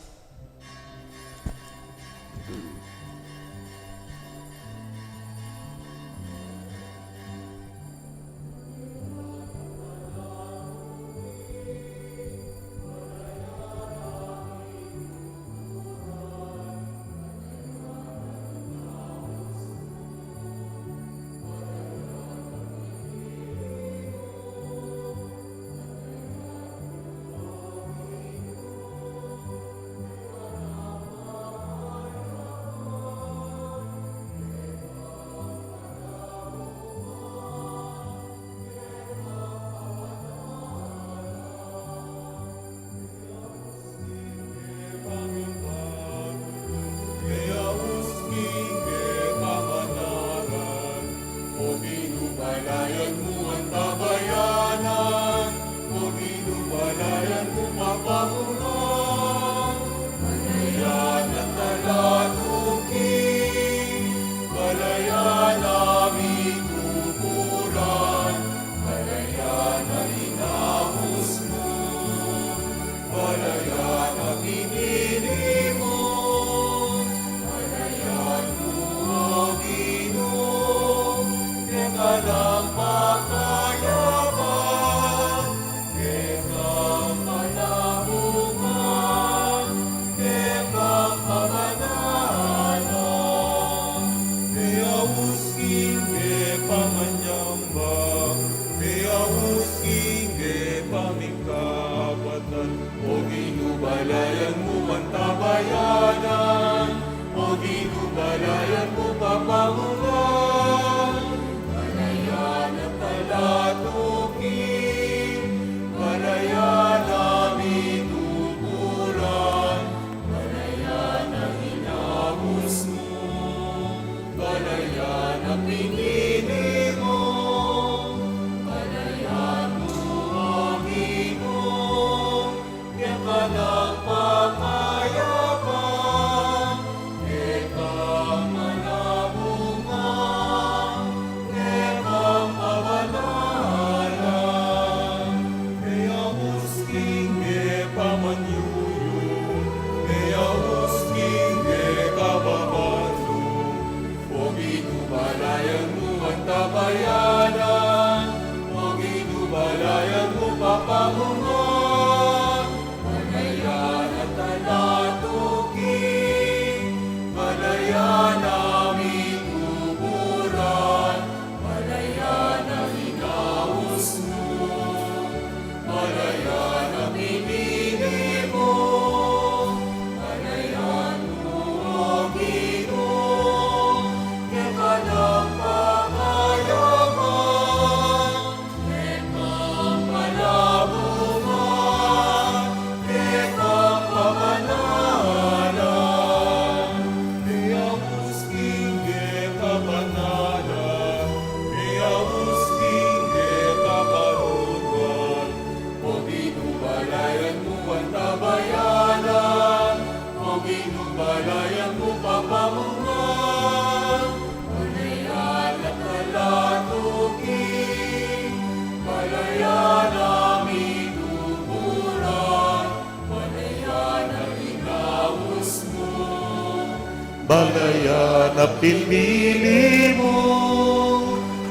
Balayan na pinili mo,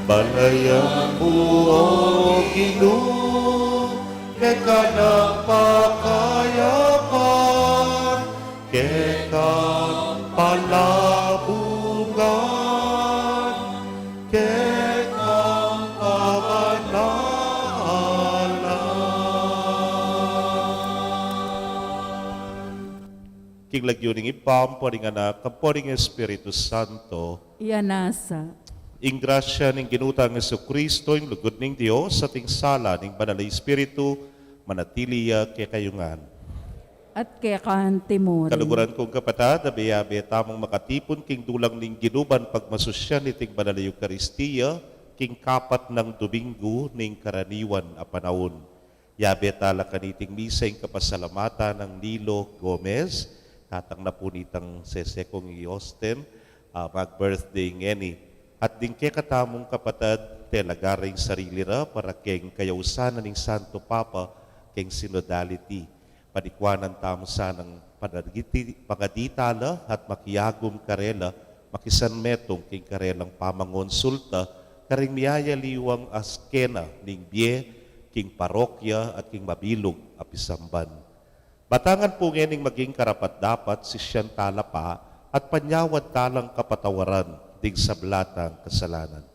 balayan mo, O Ginoo, kay ka ng pakayapan. king lagyuning ipam, poring anak, kaporing Espiritu Santo, Iyanasa. ing grasya ning ginutang Yesu Kristo, ing lugod ning Dios, sa ting sala ning banal na Espiritu, manatiliya kay kayungan. At kaya Timuri. Kaluguran kong kapatad, abe-abe tamang makatipon king dulang ning ginuban pagmasusyan iting banal na Eukaristiya, king kapat ng Domingo ning karaniwan a panahon. Yabe tala kaniting misa ing kapasalamatan ng Nilo Gomez, katang na punitang sesekong i Austin, mag-birthday ngeni. At din kay katamong kapatad, telagaring sarili ra para keng kayausanan ng Santo Papa, keng synodality. Padikwanan tamo sanang pagaditala at makiyagom karela, makisanmetong king karelang pamangonsulta, karing miyaya liwang askena ning bie, king parokya at king mabilog apisamban. Batangan po ngening maging karapat-dapat si siyan talapa at panyawad talang kapatawaran dig sablatang kasalanan.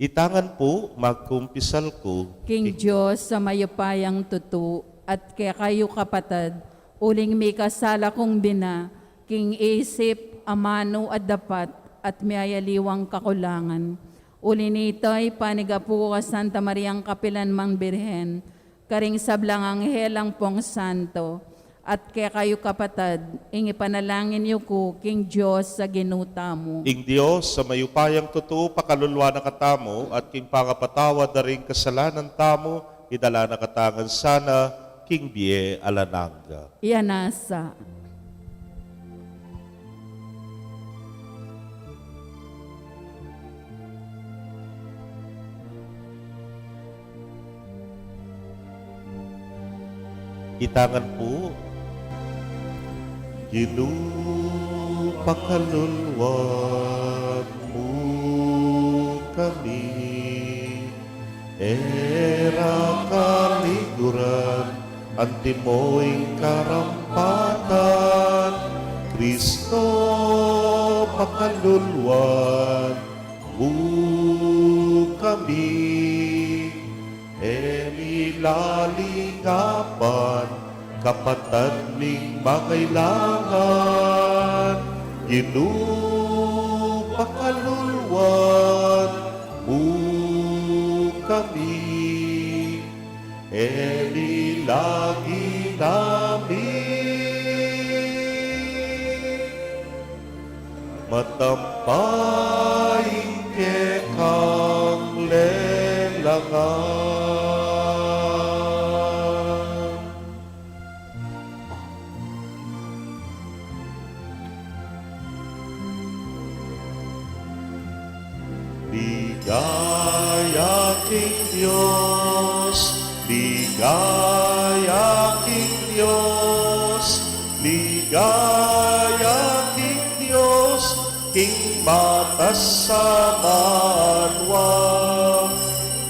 Itangan po, magkumpisal ko, King Diyos sa mayupayang tutu at kaya kayo kapatad, uling may kasala kong bina, king isip, amano at dapat at mayaliwang kakulangan. Uli nito'y panigapu ka Santa Mariang Kapilan Mang Birhen, karing sablang anghelang pong santo, at kaya kayo kapatad, ing ipanalangin niyo ko, King Diyos sa ginuta mo. ing Diyos sa mayupayang totoo pakalulwa na katamo at king pangapatawad na rin kasalanan tamo, idala na katangan sana, king bie alananga. Iyanasa. Itangan po, pakaluluwag mo kami, era kaliguran, antimoy karampatan, Kristo pakaluluwag mo kami, laligapan, kapatad ning makailangan, pakaluluwan mo kami, lagi namin, matampaing kekang lelangan. Ligaya king Diyos, ligaya king Diyos, ligaya king Diyos, king matas sa banwa.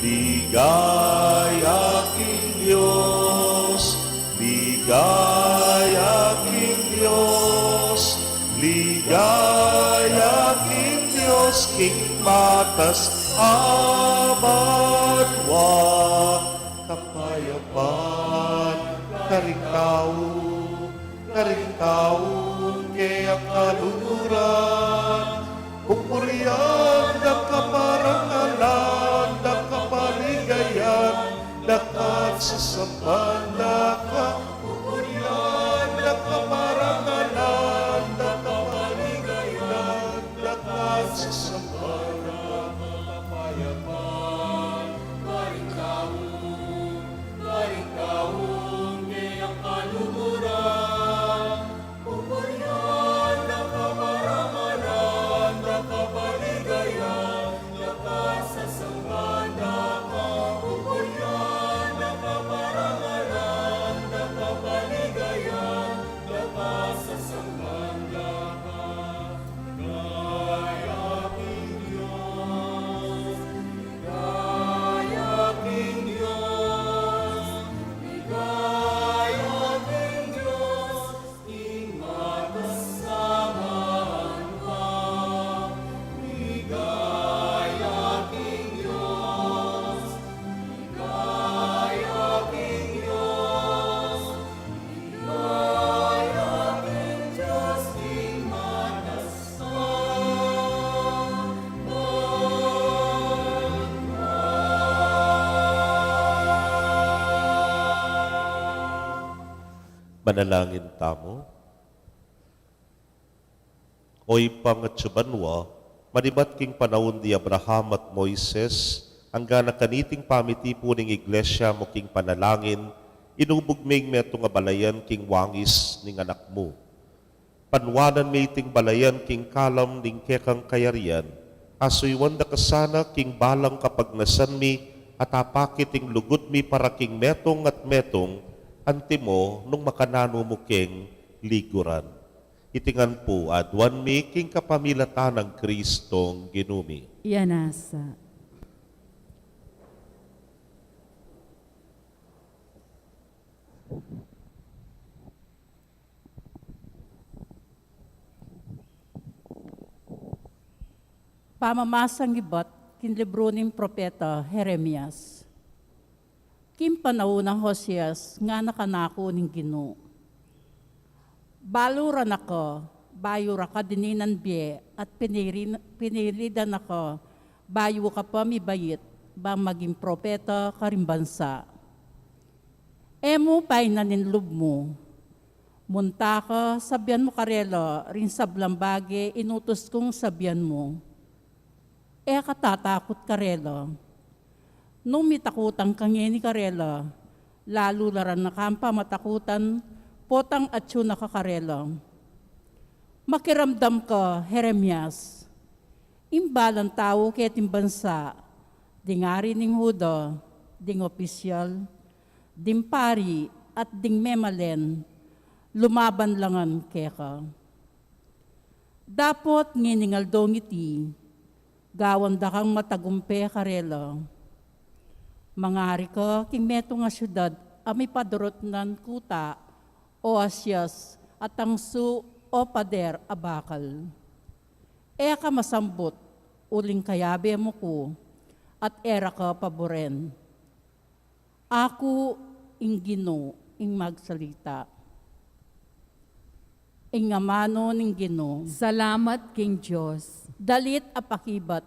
Ligaya king Diyos, ligaya king Diyos, ligaya king Diyos, king matas abanwa, kapayapan, karingtao, kaya kalunuran, pupurian, nakaparangalan, nakapaligayan, nakat sa sampan, pupurian, nakaparangalan, nakapaligayan, nakat sa sampan. Manalangin tamo. Oy pangatsubanwa, manibat king panahon di Abraham at Moises, hangga na kaniting pamiti po ning iglesia mo king panalangin, inubog ming metong balayan king wangis ning anak mo. Panwanan may ting balayan king kalam ning kekang kayarian, asuiwan da kasana king balang kapag nasan mi, at apakit ing lugod mi para king metong at metong, antimo nung makanano mo king liguran. Itingan po adwan mi king kapamilatan ng Kristong ginumi. Yanasa. Pamamasang ibat kin libro ning propeta Jeremias. Kim panahon ng Hoseas nga nakanako ning Ginoo. Baluran ako, bayura ka dininan biye, at pinilidan ako, bayo ka pa mi bayit, ba maging propeta karimbansa. Emo pa'y naninlub mo, munta ka, sabyan mo karelo, rin sablambage, inutos kong sabyan mo. Katatakot karelo. Nung mitakutang kangeni karelo, lalo laran na kampa matakutan, potang atyo nakakarelo. Makiramdam ka, Jeremias, imbalang tao keting bansa, ding ari ning hudo, ding opisyal, ding pari, at ding memalen, lumaban langan keka. Dapot nginingal dong iti, gawan da kang matagumpe karelo. Mangari ka, king meto nga syudad, ami padurot nan kuta, o Asyas, at ang su o pader abakal. Ka masambot, uling kayabe mo ko, at era ka paboren. Ako ing Ginoo ing magsalita. Ing amano ning Ginoo. Salamat King Diyos. Dalit apakibat.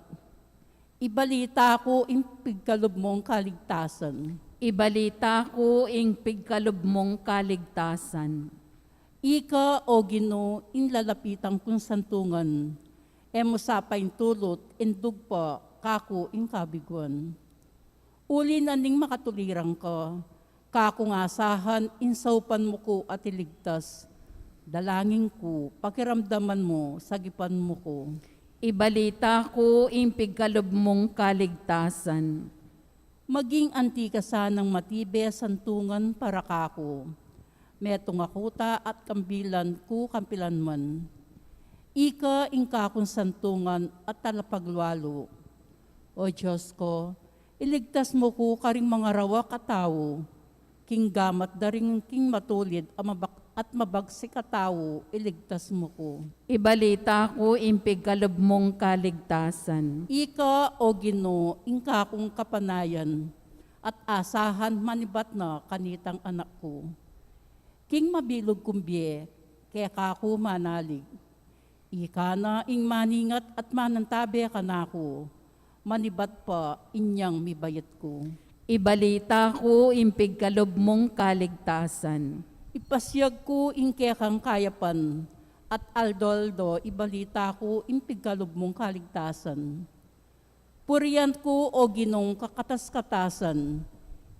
Ibalita ko ing pigkalob mong kaligtasan. Ibalita ko ing pigkalob mong kaligtasan. Ika o Ginoo in lalapitang kung santungan. Emo sapain tulot indugpa kako ing kabiguan. Uli na ning makatulirang ka. Kako ngasahan insaupan mo ko at iligtas. Dalangin ko, pakiramdaman mo, sagipan mo ko. Ibalita ko ing pigkalob mong kaligtasan. Maging anti ka sanang matibe santungan para kako. Metong akuta at kambilan ku kampilan man. Ika ingkakong santungan at talapaglualo. O Diyos ko, iligtas mo ko karing mga rawa katao. King gamat daring king matulid at mabagsik katao, iligtas mo ko. Ibalita ko ing pigkalob mong kaligtasan. Ika o Ginoo, ingka kong kapanayan, at asahan manibat na kanitang anak ko. King mabilog kumbye, kaya kako manalig. Ika na ing maningat at manantabe ka na ko, manibat pa inyang mibayat ko. Ibalita ko ing pigkalob mong kaligtasan. Ipasyag ko ing kekang kayapan, at aldoldo ibalita ko ing pigkalob mong kaligtasan. Puriyan ko o Ginong kakatas-katasan,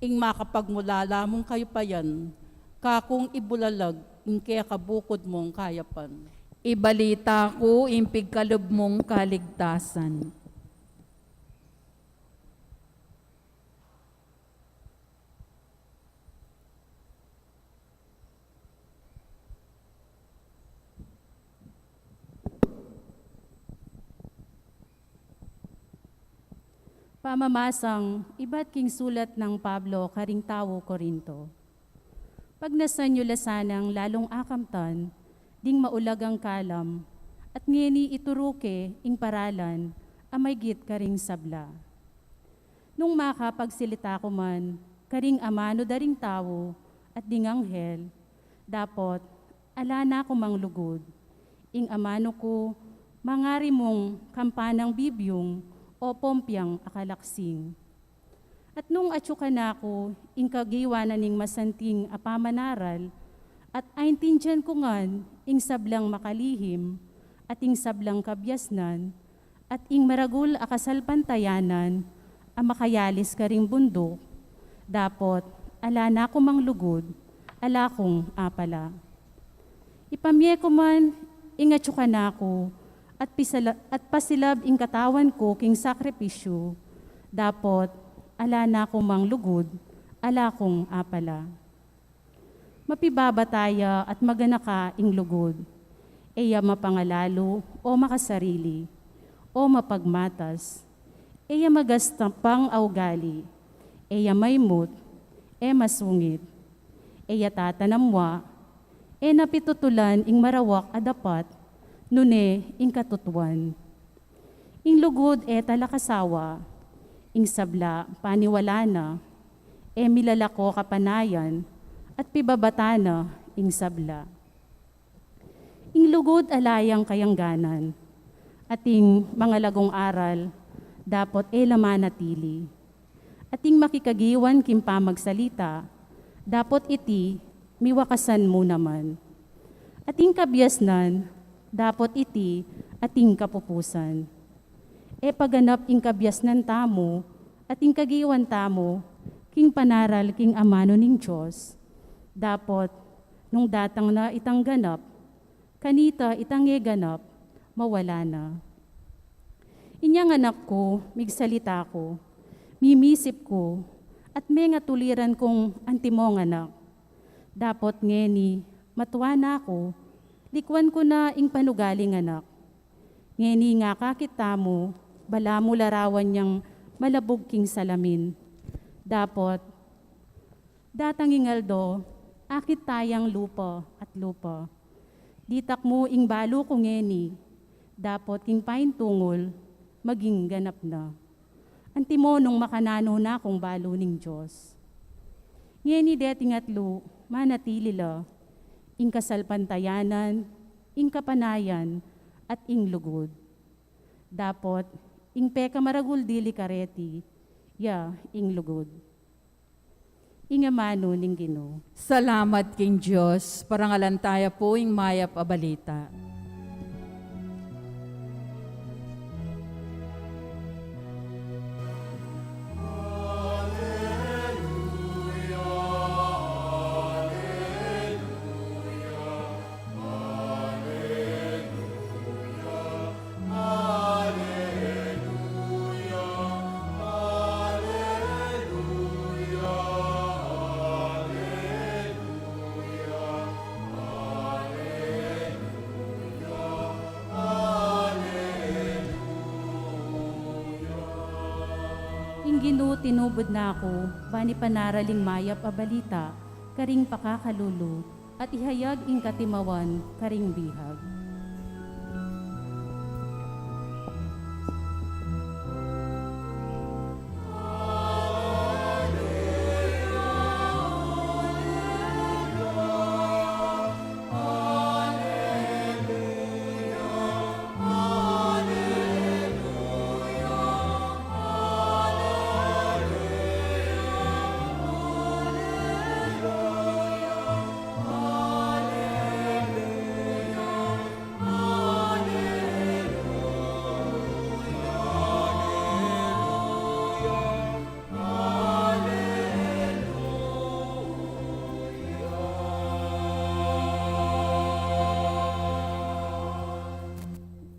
ing makapagmulala mong kayapayan, kakong ibulalag ing kekabukod mong kayapan. Ibalita ko ing pigkalob mong kaligtasan. Pamamasang, iba't king sulat ng Pablo karing tawo Korinto. Pag nasanyo lasanang lalong akamtan, ding maulag ang kalam, at ngeni ituruke ing paralan, amay git karing sabla. Nung makapagsilita ko man, karing amano daring tawo, at ding anghel, dapot, ala na ko mang lugod, ing amano ko, mangari mong kampanang bibyong, o pompyang akalaksing. At nung atsukan ako, ing kagiwanan ning masanting apamanaral, At aintindihan ko ngan, ing sablang makalihim, at ing sablang kabyasnan, at ing maragul akasalpantayanan, a makayalis ka ring bundok, dapot, ala na ko mang lugod, ala kong apala. Ipamye ko man, ingatsuka na ko, at pasilab ing katawan ko king sakripisyo, dapot, ala na ko mang lugod, ala kong apala. Mapibabataya at maganaka ing lugod, eya mapangalalo o makasarili, o mapagmatas, eya magastampang augali, eya maymut, e masungit, eya tatanamwa, e napitutulan ing marawak adapat, nune ing katutuan. Ing lugod e talakasawa, ing sabla paniwala na, e milalako kapanayan, at pibabatana ing sabla. Ing lugod alayang kayangganan, ating mga lagong aral, dapot e lamanatili. Ating makikagiwan kimpa magsalita, dapot iti miwakasan mo naman. Ating kabyasnan, dapot iti ating kapupusan. E paganap ing kabyasnan tamo, ating kagiwan tamo, king panaral king amano ning Diyos. Dapot, nung datang na itang ganap, kanita itang ganap, mawala na. Inyang anak ko, migsalita ko, mimisip ko, at may nga tuliran kong antimong anak. Dapot ngeni, matuwa na ako, likwan ko na ing panugaling anak. Ngeni nga kakita mo, bala mo larawan niyang malabog king salamin. Dapot, datang ingaldo, akit tayang lupa at lupa. Ditak mo ing balo ko ngeni, dapot king pain tungol, maging ganap na. Antimo nung makanano na kong balo ning Diyos. Ngeni deting atlo, manatili la, ing kasalpantayanan, ing kapanayan, at ing lugod. Dapot, ing peka maragul dili kareti, ya ing lugod. Ingamano ning Ginoo. Salamat king Diyos, parangalantaya po ing mayap a balita. Ginoo tinubod na ako, bani panaraling mayap a balita, karing pakakalulu, at ihayag ing katimawan, karing bihag.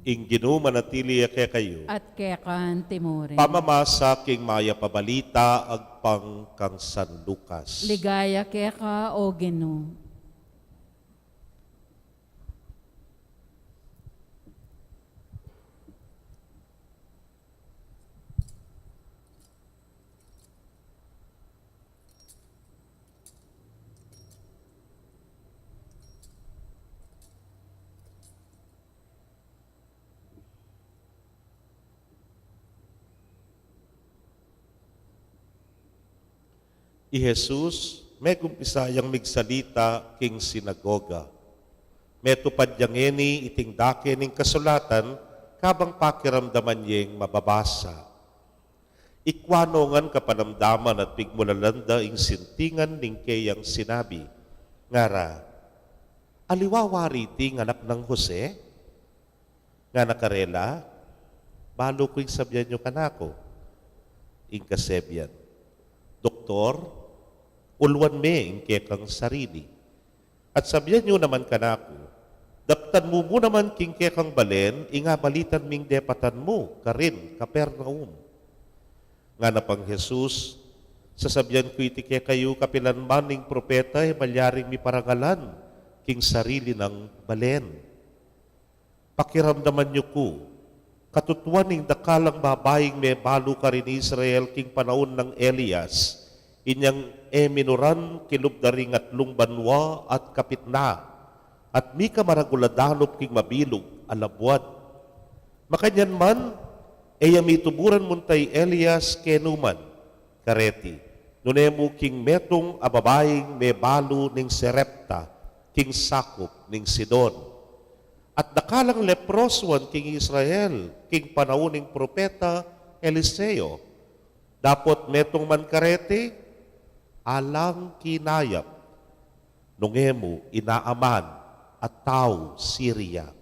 Ing Ginoo manatili kaya kayo. At kekan timurin. Pamamasa king maya pabalita agpang kang San Lucas. Ligaya keka o Ginoo. I Jesus, may kumpisayang migsalita king sinagoga. May tupad yang eni iting dake ning kasulatan, kabang pakiramdaman yeng mababasa. Ikwanongan kapanamdaman at pigmulalanda ing sintingan ning kayang sinabi, ngara, aliwawari ting anak ng Jose, nga nakarela, balo ko yung sabyan nyo kanako, ingkasebyan. Doktor, ulwan me ingke kang sarili. At sabyan nyo naman kanako, daptan mo naman kingke kang balen, inga balitan ming depatan mo, karin, Kapernaum. Nga na pang Jesus, sasabyan ko itike kayo kapilan maning propeta, malyaring mi parangalan, king sarili ng balen. Pakiramdaman niyo ko, katutuaning dakalang babaeng may balo ka rin Israel king panahon ng Elias, inyang eminoran kilubdaring at lungbanwa at kapitna, at mi ka maraguladanop king mabilog alabwat. Makanyan man, mi tuburan muntay Elias kenuman, kareti, nunemo king metong ababaeng may balo ning Serepta, king sakop ning Sidon. At nakalang leproswan king Israel, king panauning propeta Eliseo. Dapot metong man karete, alang kinayap, nungemo inaaman at tao Syria.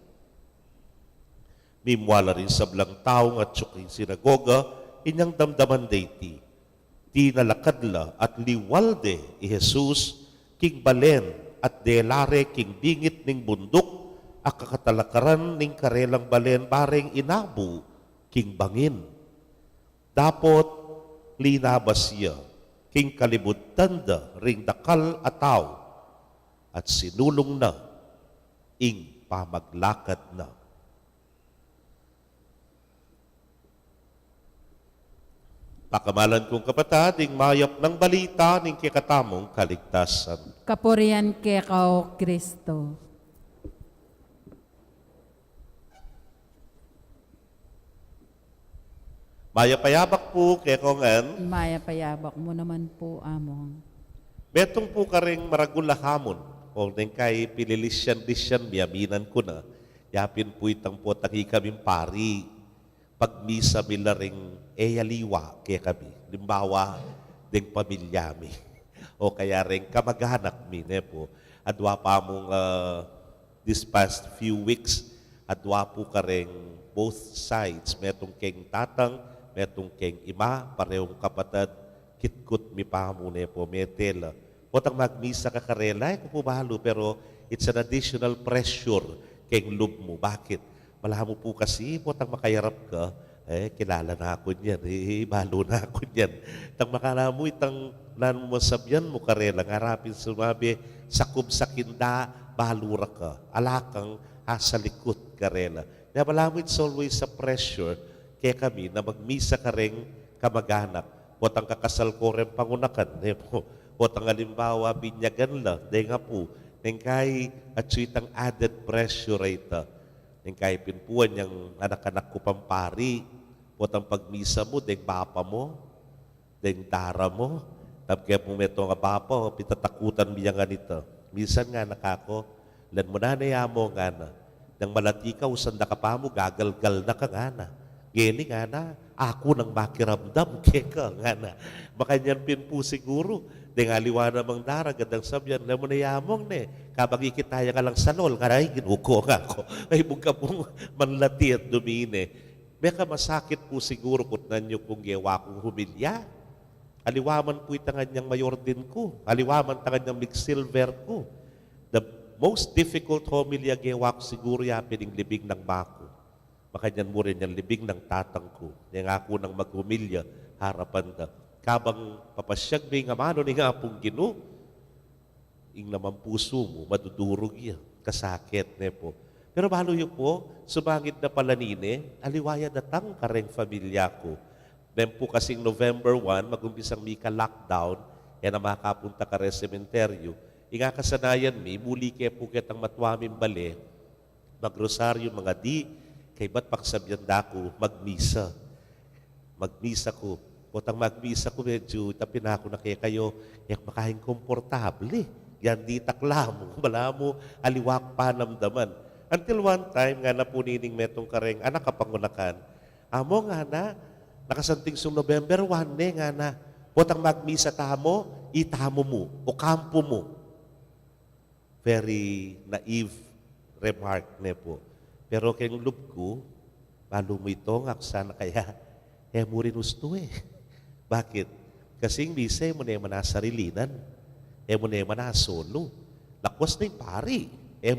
Mimwala rin sa blang taong at suking sinagoga, inyang damdaman deiti. Di nalakadla at liwalde i Jesus, king balen at delare king bingit ning bundok, ak kakatalakaran ning karelang balen bareng inabu king bangin. Dapot linabas siya king kalibutanda ring dakal ataw at sinulong na ing pamaglakad na. Pakamalan kong kapatid, ing mayap ng balita ning kikatamong kaligtasan. Kapurian kekaw, Kristo. Mayapayabak po kay kongan, Maya payabak mo naman po, among. metong po karing maragulahamon, o neng kay pililisyan-lisyan, miyaminan ko na, yapin po itang po tangi kaming pari, pagmisa mila ring eyaliwa kaya kami, limbawa, ding pamilyami, o kaya ring kamag-anak mi, po, adwa pa mong this past few weeks, adwa po karing both sides, metong keng tatang, metong keng ima, parehong kapatid, kitkut mi pa mo po, metel. Potang magmisa ka karela, ko po bahalo, pero it's an additional pressure keng loob mo. Bakit? Wala mo po kasi, potang makayarap ka, kilala na ako niyan, bahalo na ako niyan. Tang makala mo, itang nan mo sabyan mo karela, ngarapin sumabi, sakub sa kinda, bahalura ka, alakang sa likod karela. Kaya wala mo, it's always a pressure kaya kami na magmisa ka rin kamag-anak. Potang kakasal ko rin pangunakan. Potang alimbawa, binyagan la. Dahil nga po, nengkay at suitang added pressure ito. Nengkay pinpuan yung anak-anak ko pampari. Potang pagmisa mo, dahil bapa mo, dahil dara mo. Tapos kaya po meto nga bapa, pitatakutan niya nga nito. Minsan nga nakako, lan mo na nayamo nga na. Nang malati ka, usanda ka pa mo, gagalgal na ka nga na. Gini nga na, ako nang makiramdam, keka nga na. Makanyan pin po siguro, dengaliwa namang dara, gandang sabyan, na mo na yamong ne, kabag ikitaya ka lang sanol, karay, ginuko nga ako. Ay, buka pong manlati at dumine. Beka masakit po siguro kung nanyo kung gewa kong humilya. Aliwaman po itangan niyang mayor din ko. Aliwaman tangan niyang mix-silver ko. The most difficult homilya gewa ko siguro yapin ang libing ng bako. Makanyan mo rin yung libing ng tatang ko. Yung ako nang maghumilya, harapan na. Kabang papasyag may nga mano ni nga pong gino, ing naman puso mo, madudurog yan. Kasakit, ne po. Pero balo yun po, sumangit na palanine, aliwaya datang kareng familia ko. Then po kasing November 1, mag-umpisang mika lockdown, yan na makapunta ka rin sementeryo. Inga kasanayan mi, muli kaya po kitang matwamin bali, magrosaryo mga di, kay ba't paksabyan dako, magmisa. Magmisa ko. Potang magmisa ko, medyo tapin ako na kaya kayo, makahin komportable. Yan di takla mo, wala mo, aliwak panamdaman. Until one time, nga na po nining metong kareng, anak kapangunakan, amo nga na, nakasanting sung November 1, nga na, potang magmisa tamo, itamo mo, o kampo mo. very naive remark ne po. Pero keng loob ko, balo mo ito nga sana kaya, mo rin gusto eh. Bakit? Kasing bisa mo na manasarilinan, mo na manasolo. Lakwas na yung pari,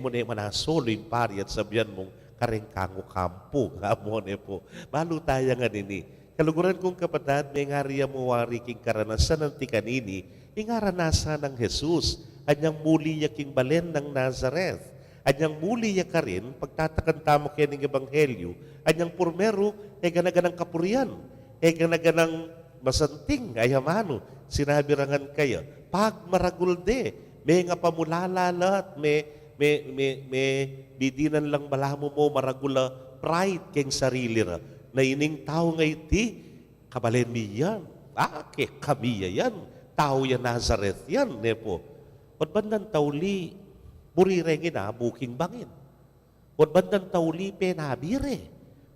mo na manasolo yung pari at sabihan mong karengkango kampo, nga mo ne po. Balo tayo nga nini. Kaluguran kong kapatid, may ngariya mo wari king karanasan ng tikanini, ingaranasan ng Jesus, anyang muli yaking balen ng Nazareth. Anyang muli ya ka rin, pagtatakan mo kayo ng Ebanghelyo, anyang purmero, ganaganang kapurian, ganaganang masanting, ayamano, sinabi rangan kayo, pag maragulde, may nga pamulalalat, may bidinan lang malamo mo, maragula, pride keng sarili ra, na ining tao nga iti, kabalen mi yan, kami yan, tao yan Nazareth yan, nepo. At bandan tauli, burirengin na, buking bangin. At bandan tauli, penabire.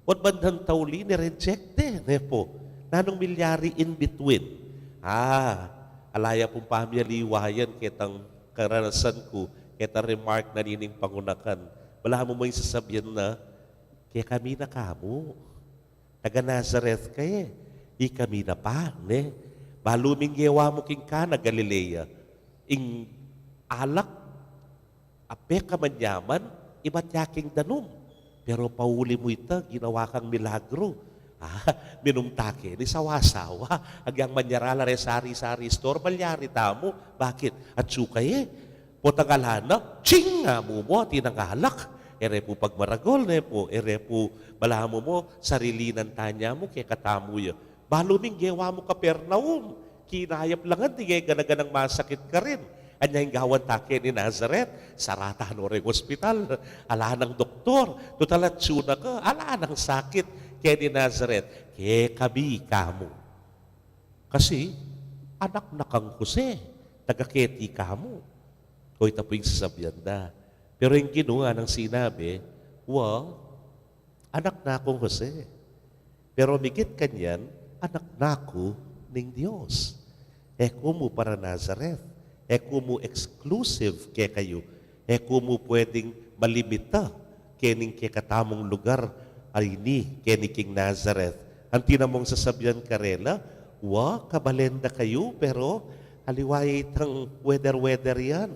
At bandan tauli, nirejecte, nepo. Nanong milyari in between. Alaya pong pamiyaliwayan kitang karanasan ko, kita remark na nining pangunakan. Wala mo yung sasabihin na, kaya kami na kamo. Taga Nazareth kaye. Di kami na pa, ne? Baluming gewa mo king ka na Galilea. Ing alak, ape ka manyaman, iba't yaking danom. Pero pauli mo ito, ginawa kang milagro. Minumtake, ni sawa-sawa. Agyang manyarala re sari-sari store, balyari tamo. Bakit? At sukaye. Potangalhanap, ching nga mo mo, tinangalak. Ere po pagmaragol, ne po. Ere po balamo mo, sarilinan tanya mo, kaya katamu ya. Baluming gewa mo Kapernaum. Kinayap lang at tigay ganaganang masakit ka rin. Anya yung gawan take ni Nazareth, sarata no rin hospital, ala ng doktor, tutalat suna ka, ala ng sakit kaya ni Nazareth, kaya kami kamo. Kasi, anak na kang Jose, taga-keti kamo. O ito po yung sasabihan na. Pero yung ginawa ng sinabi, anak na akong Jose. Pero migit kanyan, anak na ako ng Diyos. Kumu para Nazareth. Kumu exclusive kaya kayo. Kumu pwedeng malimita kening katamong lugar ay ni keniking Nazareth. Ang tinamong sasabihan karela, kabalenda kayo, pero haliway itang weather yan.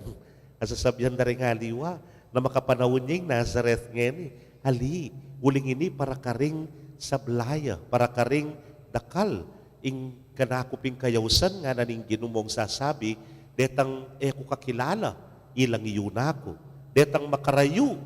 Ang sasabihan na rin haliwa, na makapanahon niya yung Nazareth ngayon. Ali, uling ini para karing sablaya, para karing dakal, ing kanakuping kayawsan nga naning ginumong sasabi, detang ko kakilala, ilang iyunako. Detang makarayu,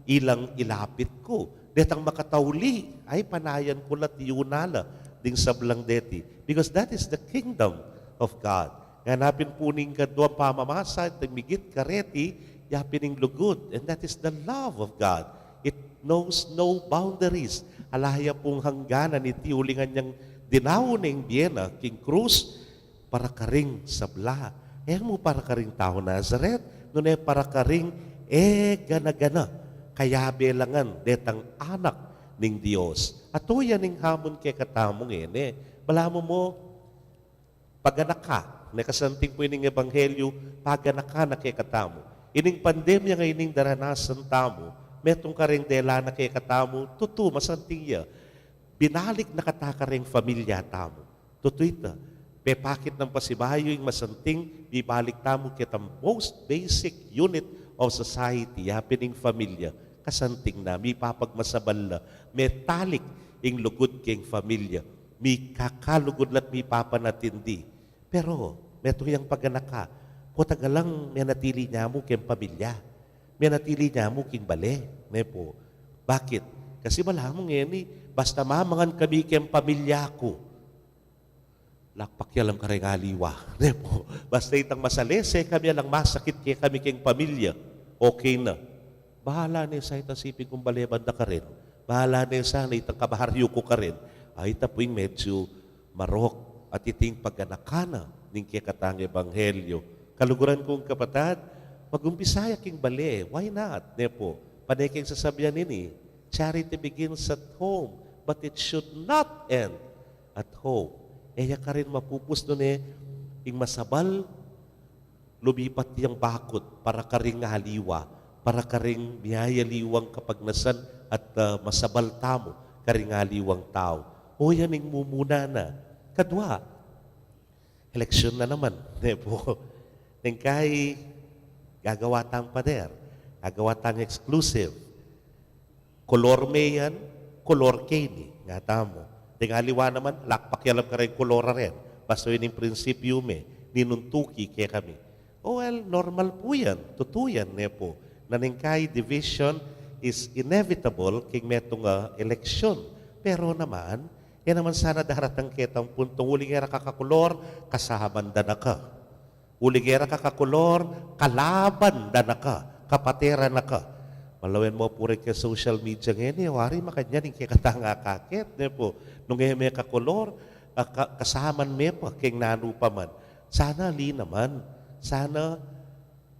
ilang ilapit ko. Detang makatauli, ay panayan ko lat iyunala, ding sablang deti. Because that is the kingdom of God. Ganapin po ning kadwa pamamasa, migit kareti, yapining lugod. And that is the love of God. It knows no boundaries. Alaya pong hangganan iti ulingan niyang dinawon ng Vienna, King Cruz, para karing sabla. Mo para karing tao Nazareth, nune para karing gana-gana, kaya belangan, detang anak ning Diyos. At yan ning hamon kay katamong balamo mo, paganak ka, nakasanting po ining ebanghelyo, paganak ka na kay katamo. Ining pandemya nga ining daranasan tamo, metong karing dela na kay katamo, masanting ya. Binalik na katakaring familia tamo. Ita. Pepakit ng pasibayo yung masanting, bibalik tamo kita most basic unit of society, happening familia. Kasanting na, may papagmasabal na, metalik yung lugod keng familia. May kakalugod lat may papanatindi. Pero, meto yung paganak ka, potagalang may natili niya mo keng pamilya. May natili niya mo keng bale. Nepo. Bakit? Kasi malamang yan basta mamangan kami keng pamilya ko. Lakpakyalam ka rin aliwa. Nepo. Basta itang masalese, kami lang masakit kaya kami keng pamilya. Okay na. Bahala na sa itasipin kong balebanda ka rin. Bahala na sa itang kabaharyo ko ka rin. Ay tapoy medyo marok at iting pagganakana ning kikatang ebanghelyo. Kaluguran kong kapatid, mag-umpisaya king bale. Why not? Nepo. Paneking sasabihan nini, charity begins at home, but it should not end at home. Eya ka rin mapupus nun ing masabal, lumipat diyang bakod para karing haliwa, para karing miyayaliwang kapagnasan at masabalta mo, karing haliwang tao. O yan ang mumuna na. Kadwa, eleksyon na naman. Nepo, nang kay gagawa tang pader, gagawa tang exclusive. Kolor may yan, kolor kini. Nga tamo. Tinghaliwa naman, lakpak yalam ka rin kolora rin. Basta yun yung prinsipyo may, ninuntuki kaya kami. Oh well, normal po yan. Totoo yan, nepo. Naningkay division is inevitable king metong eleksyon. Pero naman, yan naman sana daratang kitang puntong uligera kakakulor, kasahaman na ka. Uligera kakakulor, kalaban na ka. Kapatera na ka. Malawin mo po rin ka social media ngayon, wari makanya rin kikatanga kakit. Nepo, nung may kakulor, kasahaman may pa, king nanu pa man. Sana li naman, sana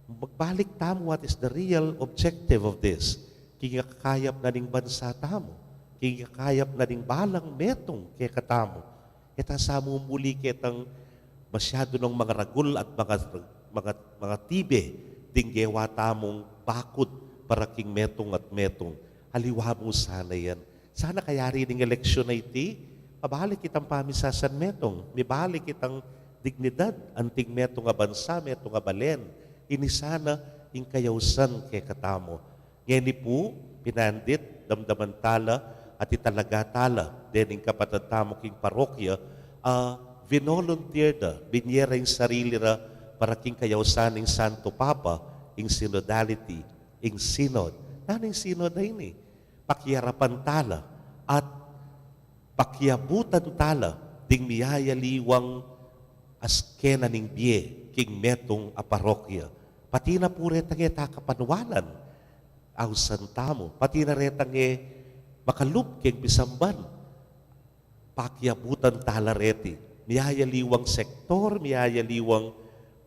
magbalik tamo what is the real objective of this. Kikakayap na ning bansa tamo. Kikakayap na ning balang metong kikatamo. Kita sa muli kitang masyado ng mga ragul at mga tibe dinggewa tamong bakod para king metong at metong. Haliwa mo sana yan. Sana kaya rin ng eleksyon na iti, mabalik kitang pamisasan metong, mibalik kitang dignidad, anting metong nga bansa, metong nga balen. Ini sana ing kayawsan kay katamo. Ngeni po, pinandit, damdaman tala, at italaga tala, dening kapatid tamo king parokya, vinolunteer da, binyera yung sarili ra, para king kayawsan ng Santo Papa, ing synodality, ing synod. Naning synod na ini? Pakyarapan tala at pakyabutan tala ding miyayaliwang askena ning biye king metong aparokya. Pati na po retang takapanwalan awsan tamo. Pati na retang makalup king bisamban. Pakyabutan tala reti. Miyayaliwang sektor, miyayaliwang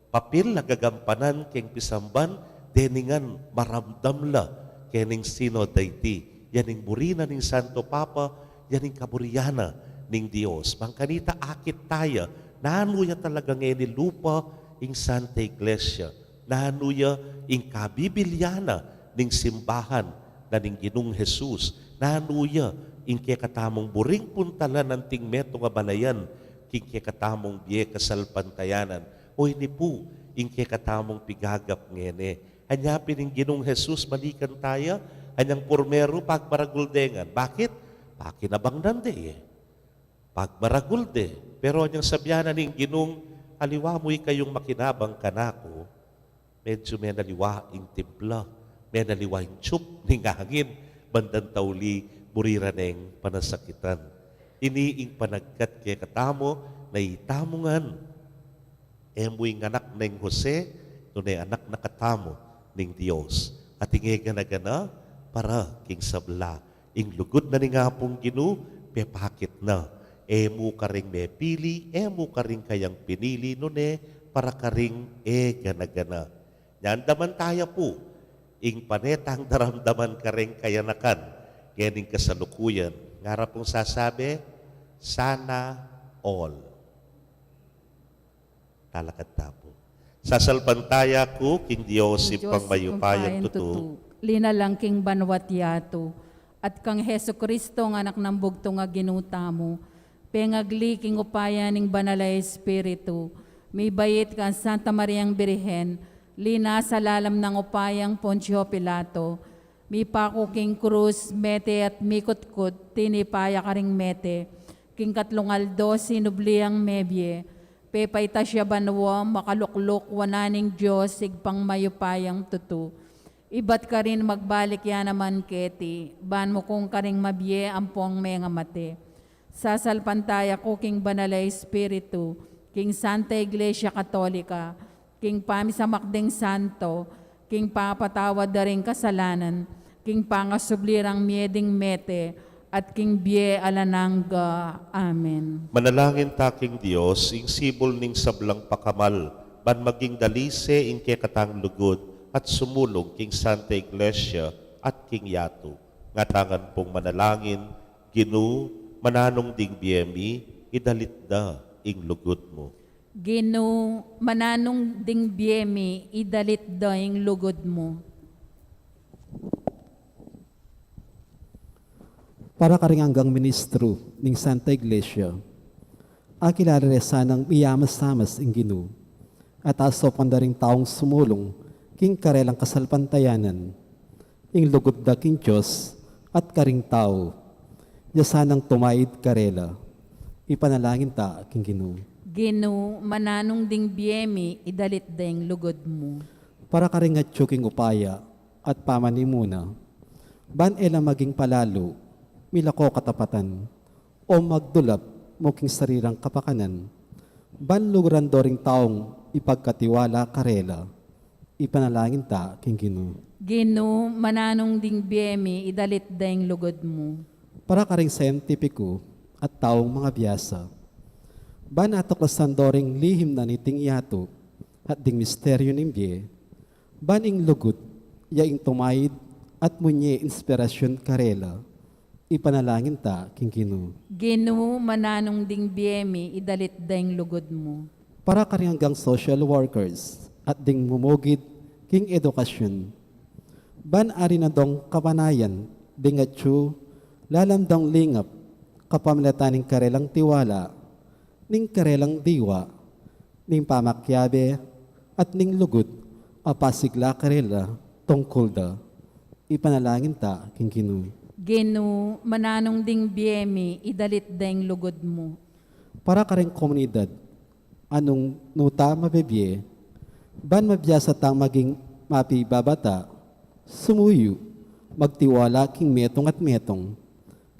papel na gagampanan king bisamban deningan maramdam la kening synod dayti. Yaning burina ning Santo Papa, yaning kaburiyana ning Dios. Mangkanita akit taya, nanuya talaga ngayon lupa ing Santa Iglesia. Nanuya ing kabibilyana ning simbahan na ning Ginong Jesus. Nanuya ing kekatamong buring puntalan ng tingmeto nga balayan king kekatamong biye kasalpantayanan. O ini po ing kekatamong pigagap ngene. Hanyapin ng Ginong Jesus, malikan tayo, hanyang pormero pagmaraguldengan. Bakit? Pakinabang nande pagmaragulde. Pero hanyang sabyanan ng Ginong, aliwa mo'y kayong makinabang kanako, medyo may naliwa ing timpla, may naliwa ing tsup, ning hangin, bandan tauli, burira neng panasakitan. Iniing panagkat kay katamo, na itamungan. Emoy anak neng Jose, tunay anak na katamo, ning Dios. At ingega na gana para king sabla. Ing lugod na ni nga pong Ginu, pepakit na. Emu karing may pili, emu karing kayang pinili nune, para karing gana-gana. Yan daman tayo po, ing panetang daramdaman karing kayanakan, ganing kasalukuyan. Ngara pong sasabi, sana all. Talakad tapo. Sasalpantaya ko, king Diyos, ipang mayupayan tutu. Linalang king banwat yato. At kang Heso Kristo nga anak ng bugto nga ginuta mo. Pengagli king upaya ning banalay Espiritu. May bayit ka Santa Mariang Birhen. Lina sa lalam ng upayang Poncio Pilato. May pako king krus, mete at mikutkut. Tinipaya ka ring mete. King katlungaldo, sinubliang mebye. Pepayta siya banwa, makaluklok, wananing Diyos, sigpang mayupayang tutu. Ibat ka rin magbalik yan naman keti, ban mo kung karing mabye ampong mga mate. Sasalpantaya ko king banalay Espiritu, king Santa Iglesia Katolika, king pamisamakding santo, king papatawad da rin kasalanan, king pangasublirang mieding mete, at king bie alanangga. Amen. Manalangin taking Diyos, ing sibol ning sablang pakamal, ban maging dalise ing kekatang lugod, at sumulong king Santa Iglesia at king Yato. Ngatangan pong manalangin, Ginu, mananong ding biyemi, idalit da ing lugod mo. Gino mananong ding biyemi, idalit daing lugod mo. Para ka rin hanggang ministro ng Santa Iglesia, akilala rin sanang iyamas-samas ang Ginoo, at aso panda rin taong sumulong king karelang kasalpantayanan, ing lugod da king Diyos at karing tao, ya sanang tumaid karela, ipanalangin ta king Ginoo. Gino mananong ding biyemi, idalit daing lugod mo. Para ka rin at tsuking upaya at pamanimuna, ban ela maging palalo, milako katapatan, o magdulap mo king sarirang kapakanan, ban luguran do ring taong ipagkatiwala karela, ipanalangin ta king Ginoo. Gino mananong ding biyemi, idalit daing lugod mo. Para ka ring scientifico at taong mga biyasa, ban atoklasan do ring lihim na niting yato at ding misteryo ng biye, ban ing lugod, yaing tumayid at munye inspirasyon karela, ipanalangin ta king Ginoo. Gino mananong ding biyemi, idalit daing lugod mo. Para ka rin hanggang social workers at ding mumugid king edukasyon, ban ari na dong kapanayan, ding atsu, lalamdang lingap, kapamilataning karelang tiwala, ning karelang diwa, ning pamakyabe, at ning lugod, apasigla karela, tungkol da, ipanalangin ta king Ginoo. Gino mananong ding biyemi, idalit daing lugod mo. Para ka rin komunidad, anong nuta mabibye, ban mabiyasa tang maging mapibabata, sumuyo, magtiwala king metong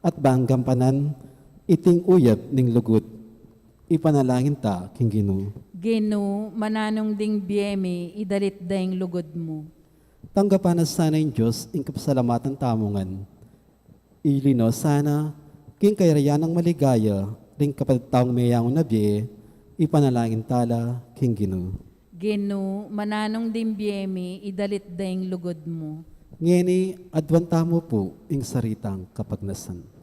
at banggampanan, iting uyab ning lugod, ipanalangin ta king Ginoo. Gino mananong ding biyemi, idalit daing lugod mo. Tanggapan na sana yung Diyos ing kapasalamatan tamungan. Ilino sana, king kairayan ng maligaya, ring kapataong mayang nabiye, ipanalangin tala king Ginoo. Gino mananong ding biyemi, idalit daing lugod mo. Ngeni, adwanta mo po ing saritang kapagnasan.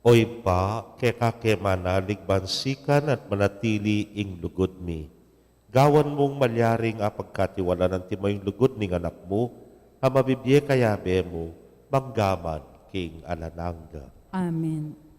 Oy pa, keka manalig bansikan at manatili ing lugod mi. Gawan mong malyaring apagkatiwala ng timayong lugod ning anak mo, mabibye kayabe mo, manggaman king alananga. Amen.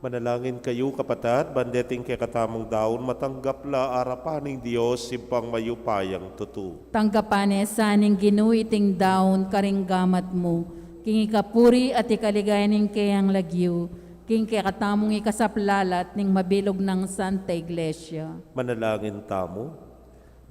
Manalangin kayo kapatad, bandeting kay katamong daon, matanggap la arapaning Diyos simpang mayupayang tutu. Tanggapan saning ginuiting daon karinggamat mo, king ikapuri at ikaligayaning kayang lagyo, king kay katamong ikasaplalat ning mabilog ng Santa Iglesia. Manalangin tamo,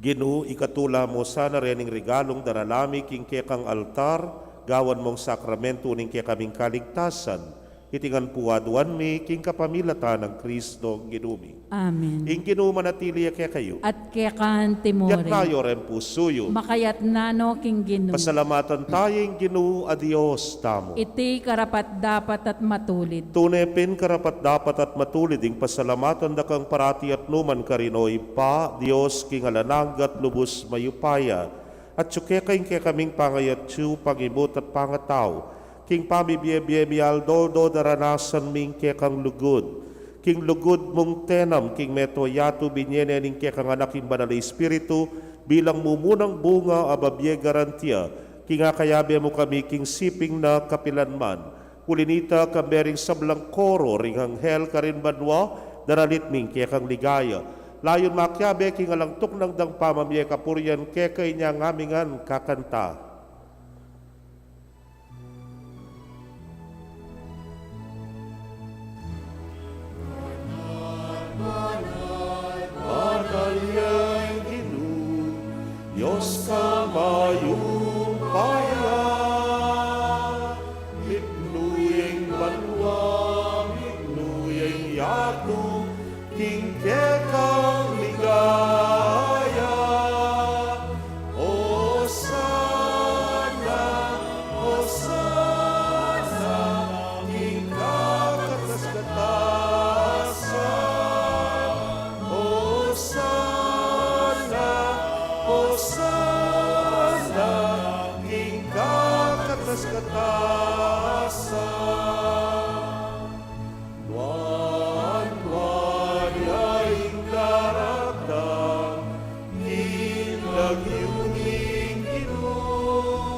Ginoo, ikatula mo sana rening regalong daralami king kay kang altar, gawan mong sakramento ning kay kaming kaligtasan, itingan puwaduan mi king kapamilatan ng Kristo ginumi. Amen. Ing Ginoo manatili kay kayo. At kay kantimore, Yak tayo ren pusuyo. makayat nano king Ginoo. Pasalamatan tayong Ginoo a Dios tamo. Iti karapat dapat at matulid. Tunepin karapat dapat at matulid ing pasalamatan da kang parati at numan karinoy pa, Dios king alananggat lubos mayupaya, at suke kay kaming pangayat siyo, pangibot at pangataw, king pamibiyebiyebiyal do daranasan ming kay kang lugod, king lugod mong tenam, king metoyato binyene ning kay kang anak king banal na Espiritu, bilang mumunang bunga ababye garantia, king akayabe mo kami king siping na kapilanman, ulinita kambering sablang koro ring anghel karin banwa, daralit ming kay kang ligaya, layon makyabe king alangtok ng dang pamamye kapuryan kay niya ngamingan kakanta. Manalangin Ginoo, Diyos kamayumpayan, mitnuyeng banwa, mitnuyeng yato, king kekang ligaya. Hosana, Hosana, king kakatas-katasan. Hosana, Hosana, king kakatas-katasan. Nuan-nuan yaing daratang, inagyuning Ginoo.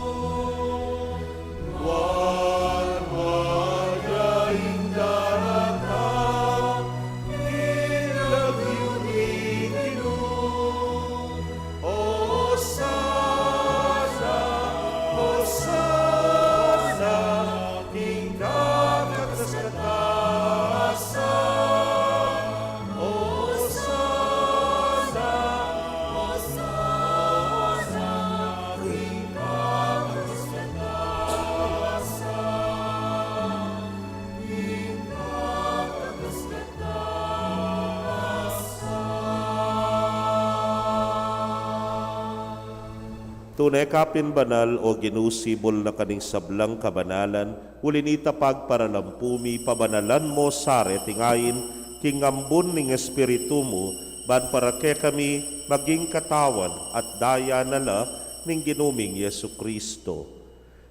Nuan-nuan yaing daratang, inagyuning Ginoo. Hosana, Hosana, king kakatas-katasan. Hosana, Hosana, king kakatas-katasan. King kakatas-katasan. Tunay kapin banal o ginusibol na kaning sablang kabanalan, ulinita pagparalampumi, pabanalan mo sare tingayin, king ambon ning espiritu mo, ban para ke kami maging katawan at daya nala ning ginuming Yesu Kristo.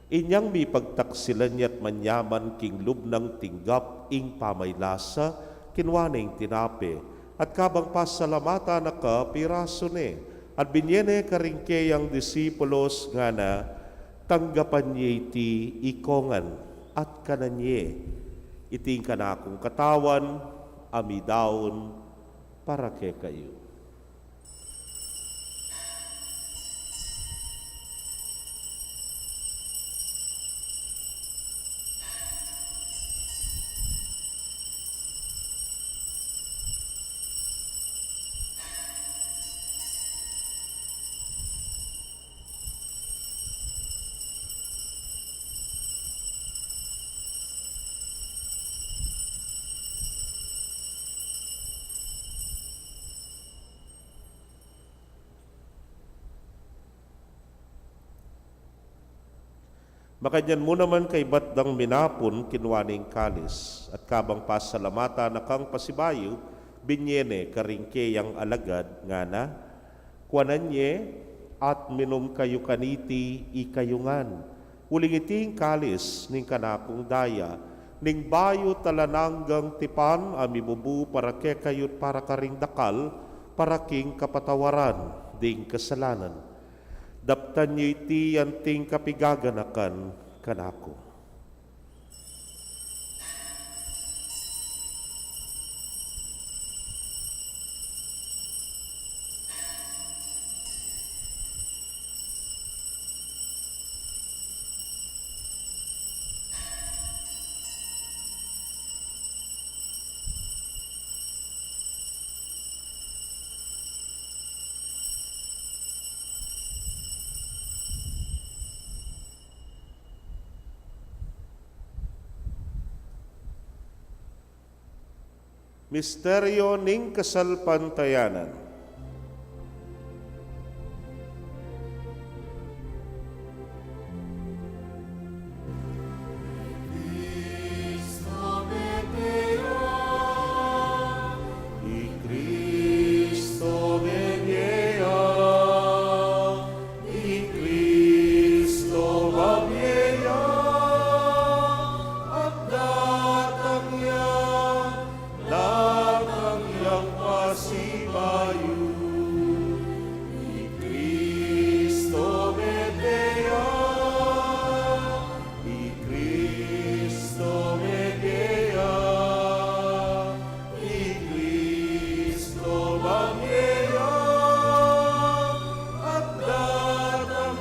Inyang mi pagtaksilan niya't manyaman king lubnang tinggap ing pamaylasa, kinwaning tinape, at kabang pasalamata na ka piraso ne, at binyene karingke ang disipulos nga na tanggapan niya iti ikongan at kananye. Iting kanakong katawan, amidaon, para ke kayo. Makanyan mo naman kay batdang minapon kinwaning kalis, at kabang pasalamata na kang pasibayo, binyene karingke yang alagad nga na, kuananye at minom kayo kaniti ikayungan, uling iting kalis ning kanakong daya, ning bayo talananggang tipan amibubu para ke kayot para karing dakal, para king kapatawaran ding kasalanan. Daptan niyo iti anting kapigaganakan kanako. Misteryo ning kasalpantayanan. I Cristo Menyea, I Cristo Mabyeya, at datang yang pasibayu. I Cristo Menyea, I Cristo Menyea, I Cristo Mabyeya, at datang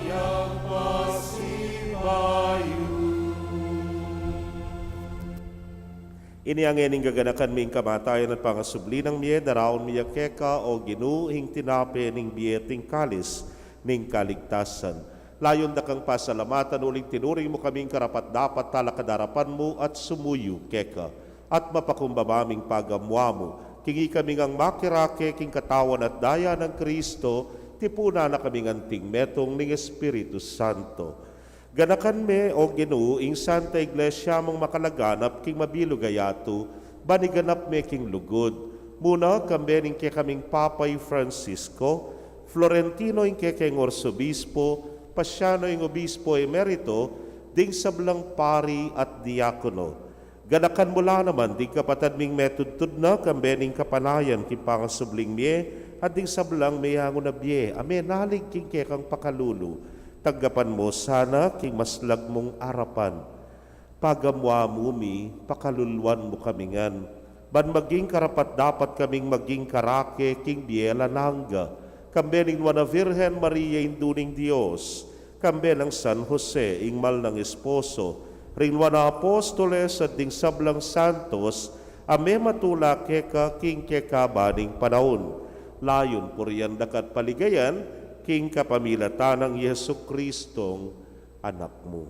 yang pasibayu. Ini ang ening gaganakan ming kamatayan at pangasubli ng miye, daraon miya keka o ginuhing tinape ning biyeting kalis ning kaligtasan. Layon na kang pasalamatan uling tinuring mo kaming karapat dapat talakadarapan mo at sumuyo keka. At mapakumbabaming pagamwa mo, kingi kaming ang makirake king katawan at daya ng Kristo, tipuna na kaming anting metong ning Espiritu Santo. Ganakan me o ginuing Santa Iglesia mong makalaganap king mabilugayatu, baniganap me king lugod. Muna kambening ke kaming Papay Francisco, Florentino ing ke king Orsobispo, Pasiano ing Obispo Emerito, ding sablang pari at diakono. Ganakan mula naman ding kapatad ming metudtud na kambening kapanayan king pangasubling mie, at ding sablang mayhango na bie, ame nalig king ke kang pakalulu. Tagapan mo sana king maslag mong arapan. Pagamwa mumi, pakaluluan mo kamingan. Ban maging karapat dapat kaming maging karake king biela nangga. Kambening wana Virgen Maria induning Dios. Kambenang San Jose ingmal ng esposo. Ring wana apostoles at ding sablang santos, ame matula keka king keka baning panahon. Layon puriyan dakat paligayan, king kapamilatan ng Yesu Kristong anak mo.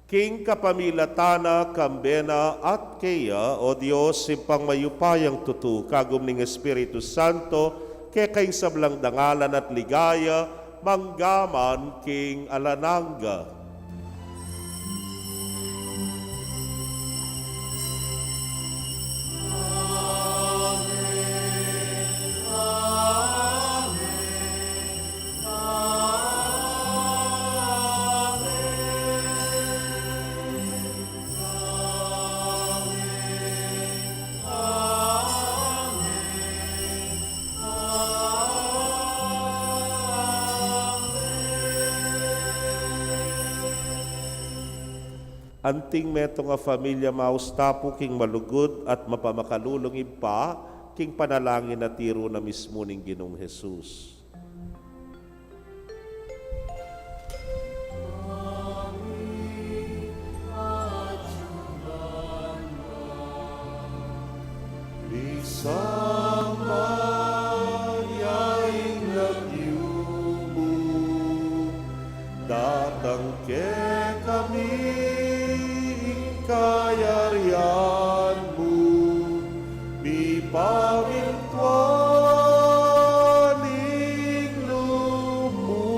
King kapamilatana, kambena at kaya, o Diyos, simpang mayupayang tutu, kagum ning Espiritu Santo, kay sablang dangalan at ligaya, manggaman king alananga. Anting meto nga familia maustapo king malugod at mapamakalulong impa king panalangin na tiro na mismo ning Ginoong Jesus. Isang mayaing nagyumo, datang ke kami kayarian mo, mi pamiltuaning lumo,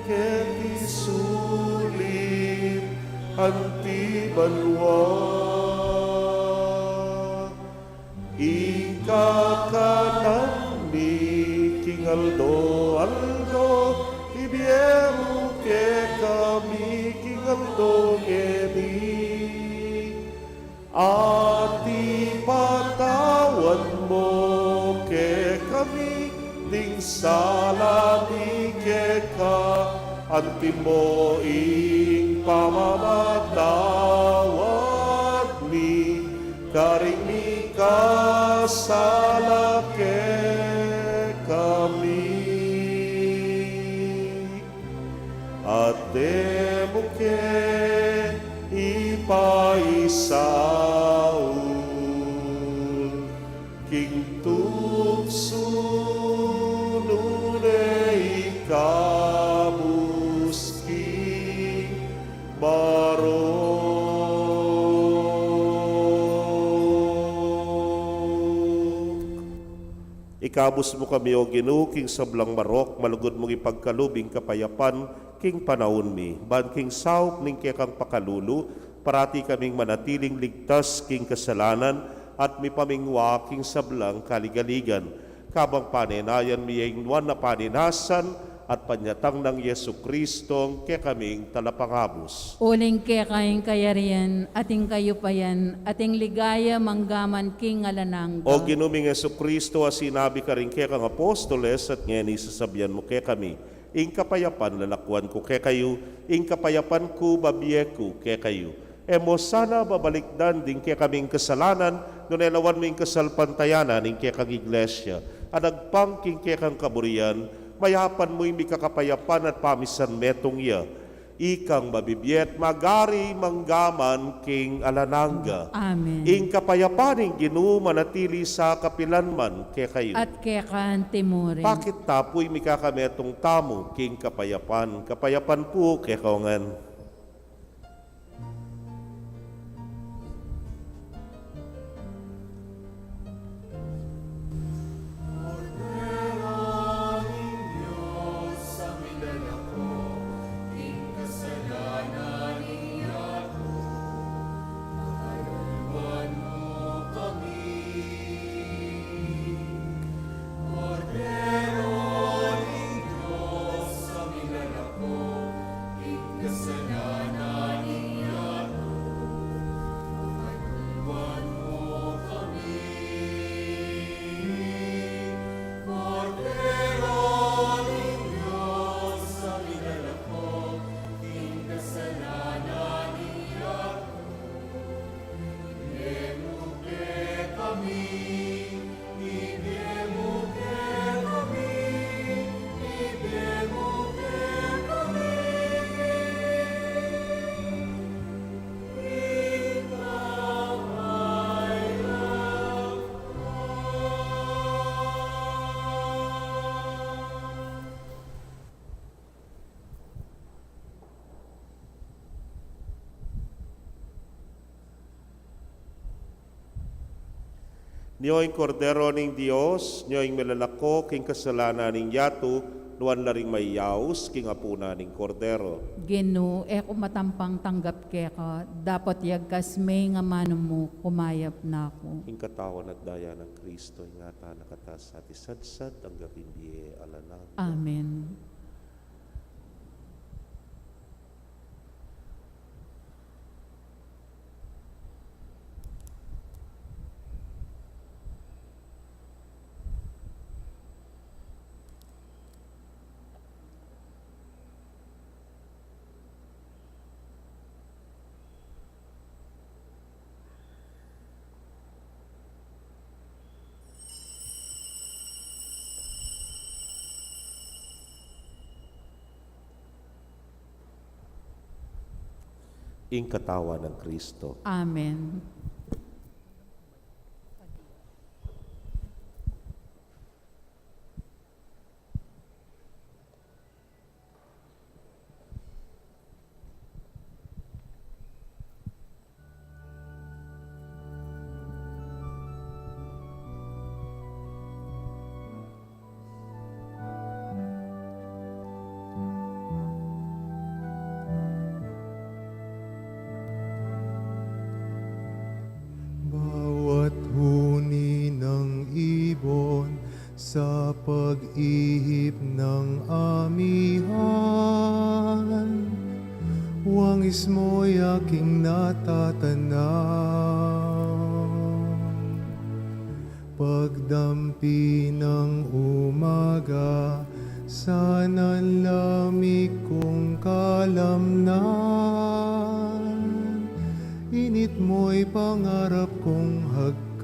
ket isulit antibalwa. Ikakanan ni King Aldo, ibiyero ke kami King Aldo ngeni. At ipatawad mo ke kami, ding salami ke ka, anti mo ing pamamatawad mi, karing mi kasala ke kami. At demo ke ipaisaul, king tukso nune ikamu Ikabus mo kami o Ginoo king sablang marok, malugod mong ipagkalubing kapayapan, king panahon mi. Ban king saup ning kekang pakalulu, parati kaming manatiling ligtas king kasalanan, at mi pamingwa king sablang kaligaligan. Kabang panenayan mi ingnuan na paninasan, at panyatang ng Yesu Kristong ke kaming talapangabos. Uling ke kayong kayarian, ating kayo pa yan, ating ligaya manggaman king alanang. O ginuming Yesu Kristo, sinabi ka rin ke kang apostoles, at ngayon isasabihan mo ke kami. Ing kapayapan lalakwan ko ke kayo, ing kapayapan ko babiye ko ke kayo. Emo sana babalikdan din ke kaming kasalanan, nunelawan mo ing kasalpantayanan ing ke kang iglesia, anagpang king ke kang kaburian, mayapan mo yung mikakapayapan at pamisan metong iya. Ikang mabibiyet, magari manggaman king alananga. Amen. Ing kapayapaning Ginoo manatili sa kapilanman ke kayo. At kekan timuri. Bakit tapoy mikakametong tamo king kapayapan? Kapayapan po ke kaungan. Niyo'y kordero ning Dios, niyo'y melalako king kasalanan ning yato, nuan laring may yaus king apuna ning kordero. Ginoo, eko matampang tanggap ke ka, dapat yagkas may nga mano mo, kumayap na ako. King katawan at daya ng Kristo, ingata nakatas at isadsad ang gapimbiye alanang. Amen. Ing katawan ng Kristo. Amen. Bawat huni ng ibon sa pag-ihip ng amihan, wangis mo'y aking natatanaw. Pagdampi ng umaga, sana'y lamig kong kalamnan, init mo'y pangarap kong hagkan.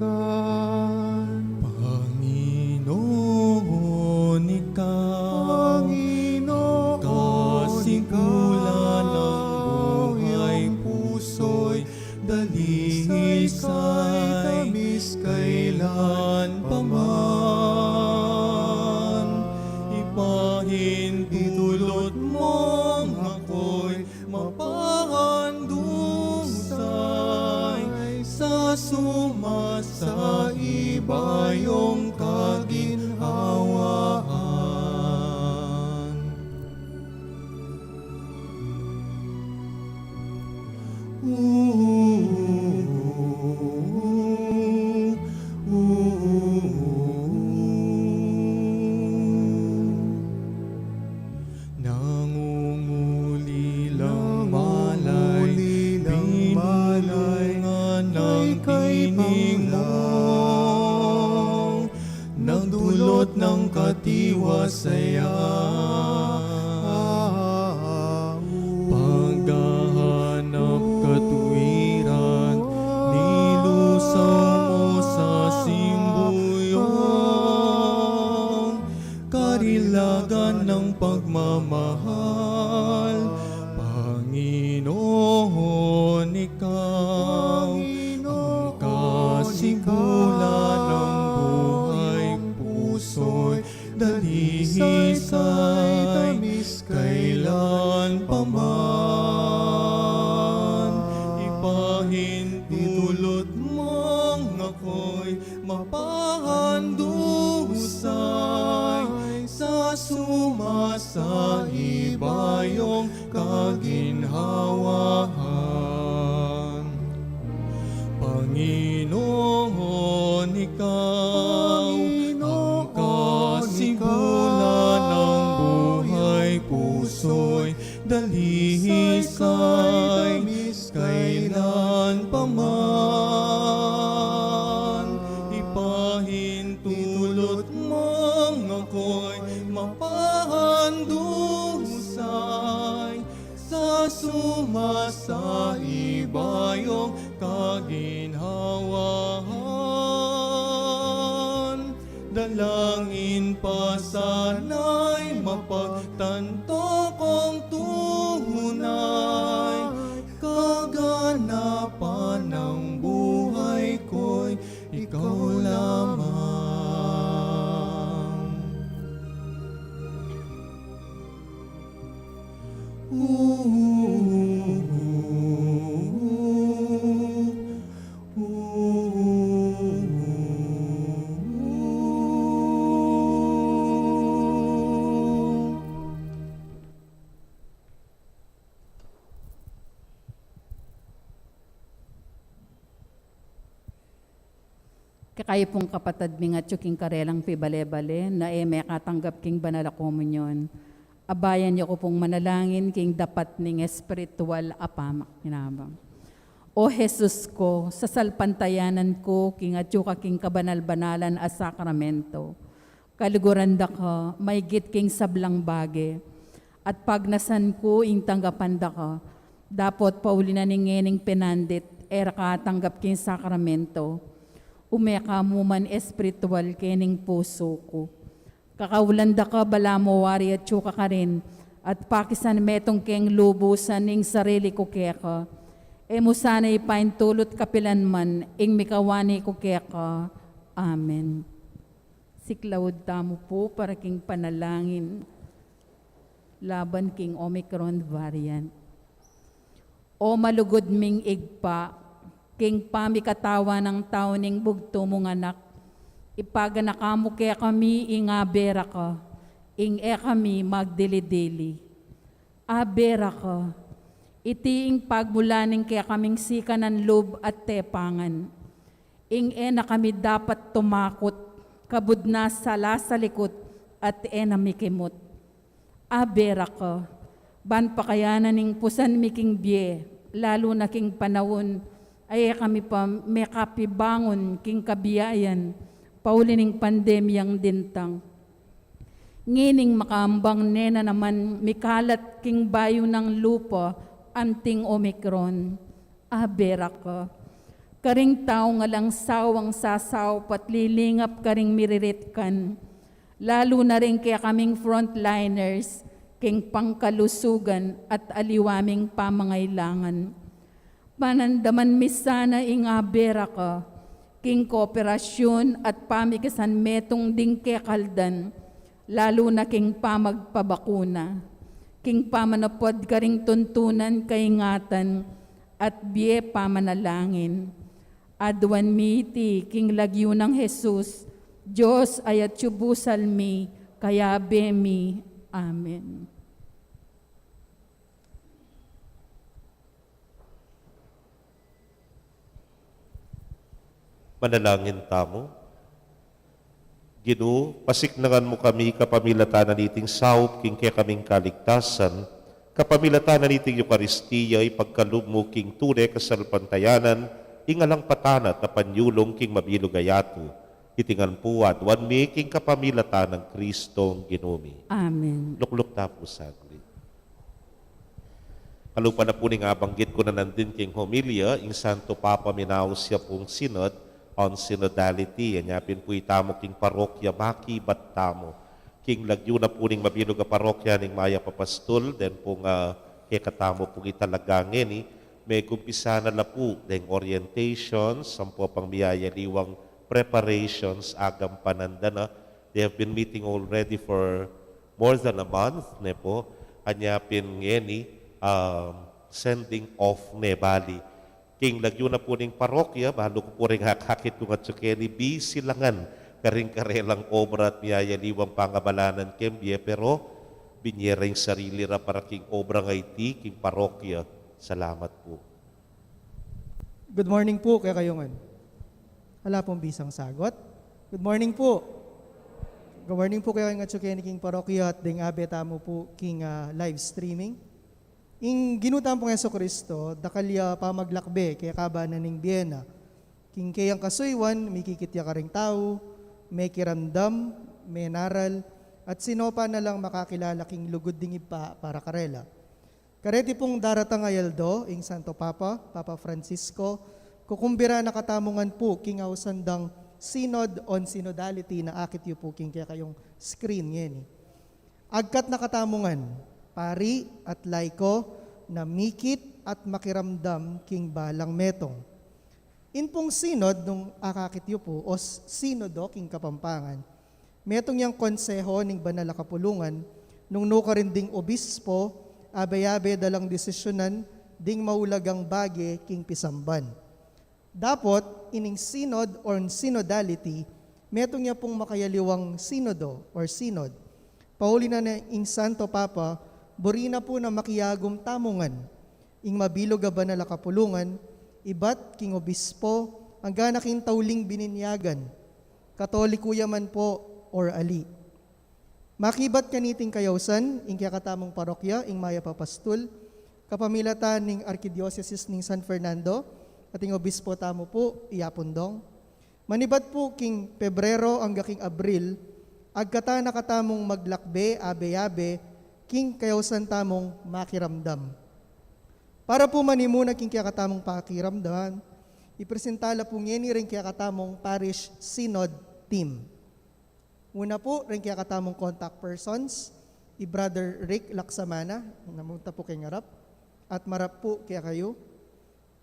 Panginoon, ikaw, Panginoon, kasimpulan ng ikaw, buhay iyong puso'y dalisay dalisay, tamis kailan pa man. Ipahintulot mo ako'y mapahandog sumasa ibayong kaginhawaan. Nangungulilang malay, binulungan ng tining mo, nagdulot ng katiwasayan. Paghahanap katuwiran, nilusaw mo sa simbuyong karilagan ng pagmamahal. Panginoon, ikaw ang kasimulan ng buhay, puso'y dalisay, kailan pa man. Ipahintulot mong ako'y mapahandusay sa sumasa ibayong kaginhawaan. Panginoon, ikaw ang kasimulan ng buhay, puso'y dalisay, kailan pa man. Ipahintulot mong ako'y mapahandusay sa sumasa ibayong kaginhawaan. Dalangin pa sana'y mapagtanto kong tunay, kaganapan ng buhay ko'y ikaw lamang. Kakayo pong kapatad mi nga tsuking karelang pibale-bale na may katanggap king banal a komunyon. Abayan niyo ko pong manalangin king dapat ning espiritual apamak kinabang. O Jesus ko, sa salpantayanan ko king atsuka king kabanal-banalan a sakramento. Kaliguran da ka, may git king sablang bage. At pagnasan ko ing tanggapan da ka, dapat paulinan ning ngening penandit era ka tanggap king sakramento. Umeka mo man espiritual kening puso ko. Kakawlanda ka bala mo wari at tsuka ka rin, at pakisan metong keng lubusan ning sarili ko keka. E mo sana ipaintulot kapilan man, ing mikawani ko keka. Amen. Siklawod tamo po para king panalangin laban king Omicron variant. O malugod ming igpa, king pamikatawa ng tao ning bugto mong anak, ipaganakamu kaya kami ingabera ka, ing kami magdili-dili. Abera ka, itiing pagmulaning kaya kaming sika ng loob at tepangan. Ing na kami dapat tumakot, kabud na sala sa likot at namikimot. Abera ka, ban pakayanan ning pusan miking biye, lalo na king panahon, ay kami pa may kapibangon king kabiyayan, paulining pandemyang dintang. Ngining makaambang nena naman mikalat king bayo ng lupa, anting Omicron. Abera ka. Karing tao nga lang sawang sasaw patlilingap karing miririt kan. Lalo na rin kaya kaming frontliners, king pangkalusugan at aliwaming pamangailangan. Panandaman misana ing abera ka, king kooperasyon at pamikasan metong ding kekaldan, lalo na king pamagpabakuna, king pamanapod karing tuntunan kaingatan at biye pamanalangin. Adwan miti, king lagyo ng Jesus, Diyos ayat subusal mi, kaya bemi. Amen. Manalangin tamo. Ginoo, pasiknangan mo kami kapamilatanan niting saup king kaya kaming kaligtasan, kapamilatanan niting Eukaristiya ipagkalub mo king tunay kasalpantayanan, ingalang patanat na panyulong king mabilugayato, itingan po at wan mi king kapamilatanan ng Kristong Ginoomi. Amen. Lukluk ta po saglit. Kalupa na po ni nga banggit ko na nandin king homilia, ing Santo Papa minaos siya pong synod on synodality. Anyapin po itamo king parokya maki battamo. King lagyo na po ning mabilog a parokya ning Maya Papastol, then pong katamo pong italagangin ni may kumpisa na la po deng orientations, sampo pang miyaya liwang preparations agam panandana. They have been meeting already for more than a month ne po. Anyapin ngeni sending off ne bali. King lagyo na po ning parokya, balo ko po rin hakakit kung at sukeni, bisilangan karing karelang obra at miyaya liwang pangabalanan kembye, pero binyereng sarili ra para king obra ngayti, king parokya. Salamat po. Good morning po kaya kayongan. Wala pong bisang sagot. Good morning po. Good morning po kaya nga tsukeni king parokya at ding abe tamo po king live streaming. Ing ginutan pong Jesucristo, dakalya pamaglakbe, kaya kabanan ning Biena. King kayang kasuywan, may kikitya ka ring tao, may kiramdam, may naral, at sinopa na lang makakilala king lugod ding ipa para karela. Kareti pong daratang ayaldo, ing Santo Papa, Papa Francisco, kukumbira na katamungan po king ausandang Synod on Synodality na akit yu po king kaya kayong screen ngayon. Agkat na katamungan, pari at laiko na mikit at makiramdam king balang metong. In pong sinod nung akakityo po o sinodo king Kapampangan, metong yang konseho ning banal na kapulungan nung nuka rin ding obispo abe-abe dalang desisyonan ding maulagang bage king pisamban. Dapot ining synod or synodality metong ya pong makayaliwang sinodo or synod. Pauli na ing Santo Papa, burina po na makiyagom tamungan, ing mabilog a banal a kapulungan, ibat king obispo, ang gana king tauling bininyagan, katoliko yaman po or ali. Makibat kaniting kayawsan, ing kaya katamong parokya, ing Maya Papastol, kapamilatan ning Arkidiocese ning San Fernando, at ing obispo tamo po, Iapondong. Manibat po king Pebrero hanggang king Abril, agkata nakatamong maglakbe, abe-abe, king kayawsan tamong makiramdam. Para po manimuna king kaya katamong pakiramdaman, ipresentala po ngeni rin kaya katamong Parish Synod Team. Una po rin kaya katamong contact persons, i-Brother Rick Laksamana, namunta po kay ngarap, at marap po kaya kayo,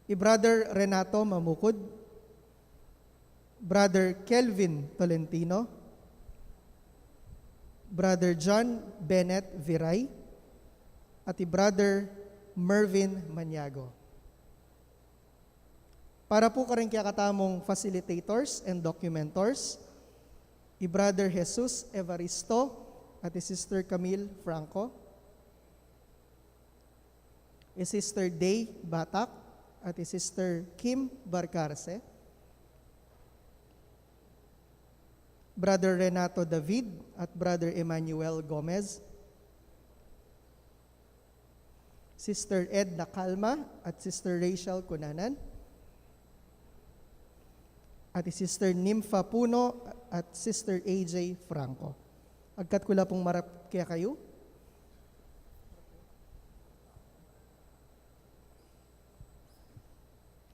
i-Brother Renato Mamukod, Brother Kelvin Tolentino, Brother John Bennett Viray, at Brother Mervin Maniago. Para po ka rin kaya katamong facilitators and documentors, Brother Jesus Evaristo at Sister Camille Franco, Sister Day Batak at Sister Kim Barcarce, Brother Renato David at Brother Emmanuel Gomez, Sister Edna Calma at Sister Rachel Cunanan, at Sister Nympha Puno at Sister AJ Franco. Agkat ko la pong marap kaya kayo.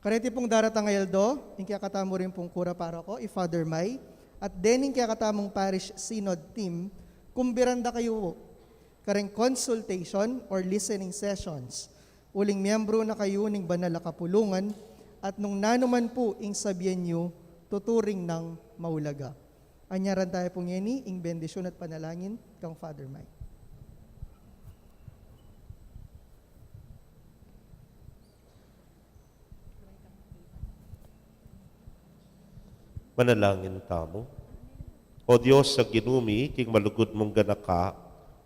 Kareti pong daratang ayaldo, yung kaya katamo rin pong kura para ko, Father May, at dening kaya katamong Parish Synod Team, kumbiranda kayo kareng consultation or listening sessions. Uling miyembro na kayo ning banal na kapulungan at nung nanuman po ing sabihan nyo, tuturing ng maulaga. Anyaran tayo pong yeni, ing bendisyon at panalangin kang Father Mike. Manalangin tamo. O Diyos sa ginumi, king malugod mong ganaka,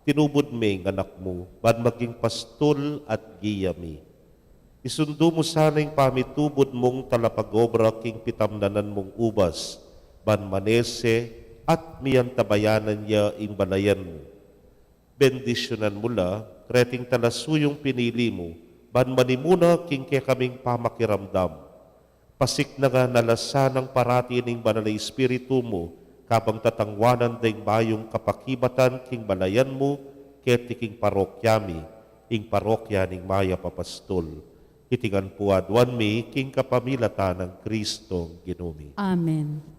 tinubod me ng anak mo, ban maging pastol at giyami. Isundo mo sana'y pamitubod mong talapagobra king pitamnanan mong ubas, ban manese at miyan tabayanan niya ing balayan mo. Bendisyonan mula, kreting talasuyong pinili mo, ban manimuna king kaya kaming pamakiramdam. Pasik na nga nalasan ng parati ning banal na Espiritu mo, kabang tatangwanan ding bayong kapakibatan king balayan mo, keti king parokyami, ing parokya ning maya papastol. Itingan po adwan mi, king kapamilata ng Kristong ginumi. Amen.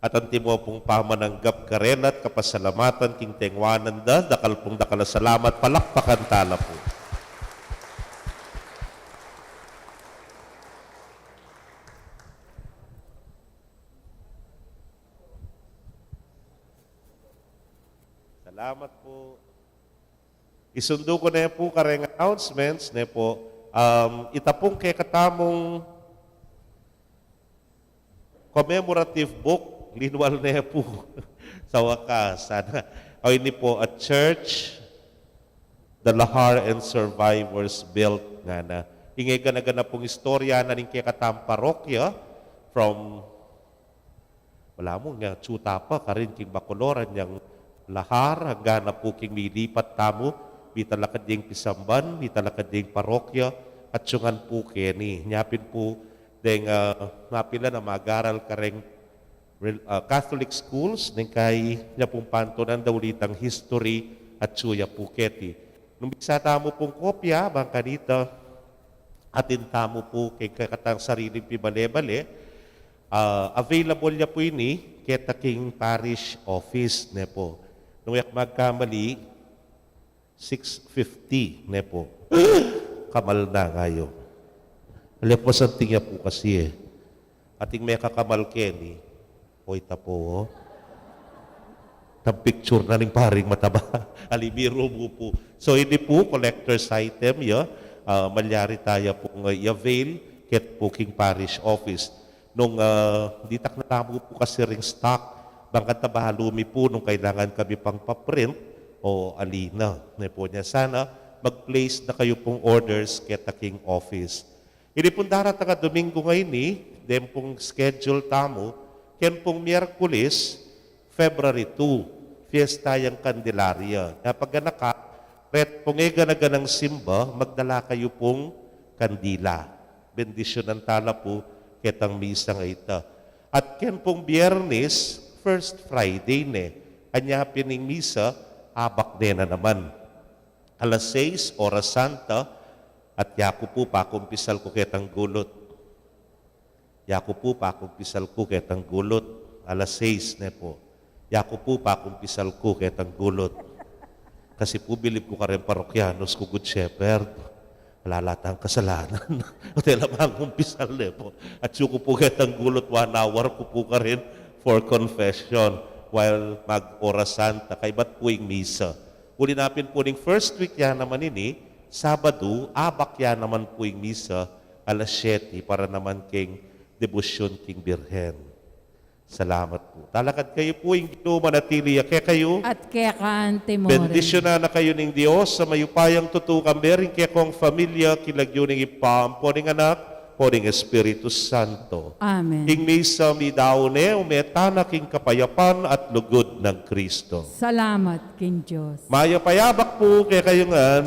At ang timo pong pamananggap karen at kapasalamatan king tengwanan da, dakal pong dakala salamat, palakpakan tala po. Salamat po. Isundo ko na po kareng announcements na po. Itapong kay katamong commemorative book, linwal na po sa wakas. Sana, o ini po, a church, the Lahar and Survivors built nga na. Ingay gana pong istorya na rin kay katamong parokya from, wala mo nga, Tsutapa, karin king Bacolora, niyang Lahar, hanggang na po king milipat tamo, mitalakad ding Pisamban, mitalakad ding parokya, at syungan po keni. Nyapin po, deng mapila na magaral kareng Catholic schools, deng kay niya pong pantunan daw litang history at suya po keti. Nung bisa tamo pong kopya, bang kanita, atin tamo po kay kakatang sariling pibale-bale, available niya po ini, keta king parish office ne po. Nung yak magkamali, 650 ne po. Kamal na ngayon. Alam po sa tingya po kasi ating may kakamal keni, oy tapo, tam picture na rin paring mataba. Alibiro mo po. So hindi po collector's item ya. Malyari tayo pong i-avail ket po king parish office. Nung di tak natamo po kasi ring stock, bangkat na bahalumi po nung kailangan kami pang paprint o alina. Na po niya sana mag-place na kayo pong orders ket king office. Hindi pong darat nga Domingo ngayon dem pong schedule tamo, ken pong Miyerkules, February 2, fiesta yung Candelaria. Kapag naka, ret pong ganang simba, magdala kayo pong kandila. Bendisyon ng tala po, ketang misa nga ita. At ken pong Biyernes, First Friday anya pining misa, abak na naman. Alas 6, Oras Santa, at yaku po pa kumpisal ko ketang gulot. Yaku po pa kumpisal ko ketang gulot. Alas 6 po. Yaku po pa kumpisal ko ketang gulot. Kasi po bilib ko ka rin parokyanos ko good shepherd. Malalatang kasalanan. O tila mga kumpisal po. At suko po ketang gulot 1 hour ko po ka rin for confession while mag-Oras Santa. Kay ba't po yung misa? Ulinapin po ning first week yan naman Sabado, abak yan naman po yung misa, alas 7, para naman king debosyon king Birhen. Salamat po. Talakad kayo po yung ginumanatili, kaya kayo, At kaya ka antemore. bendisyon na kayo ng Diyos sa mayupayang tutukan, berin kaya kong familia, kilagyo ng ipam, po ng anak, po ng Espiritu Santo. Amen. King misa mi daone, umetana king kapayapan at lugod ng Kristo. Salamat, King Diyos. Mayapayabak po kaya kayo nga,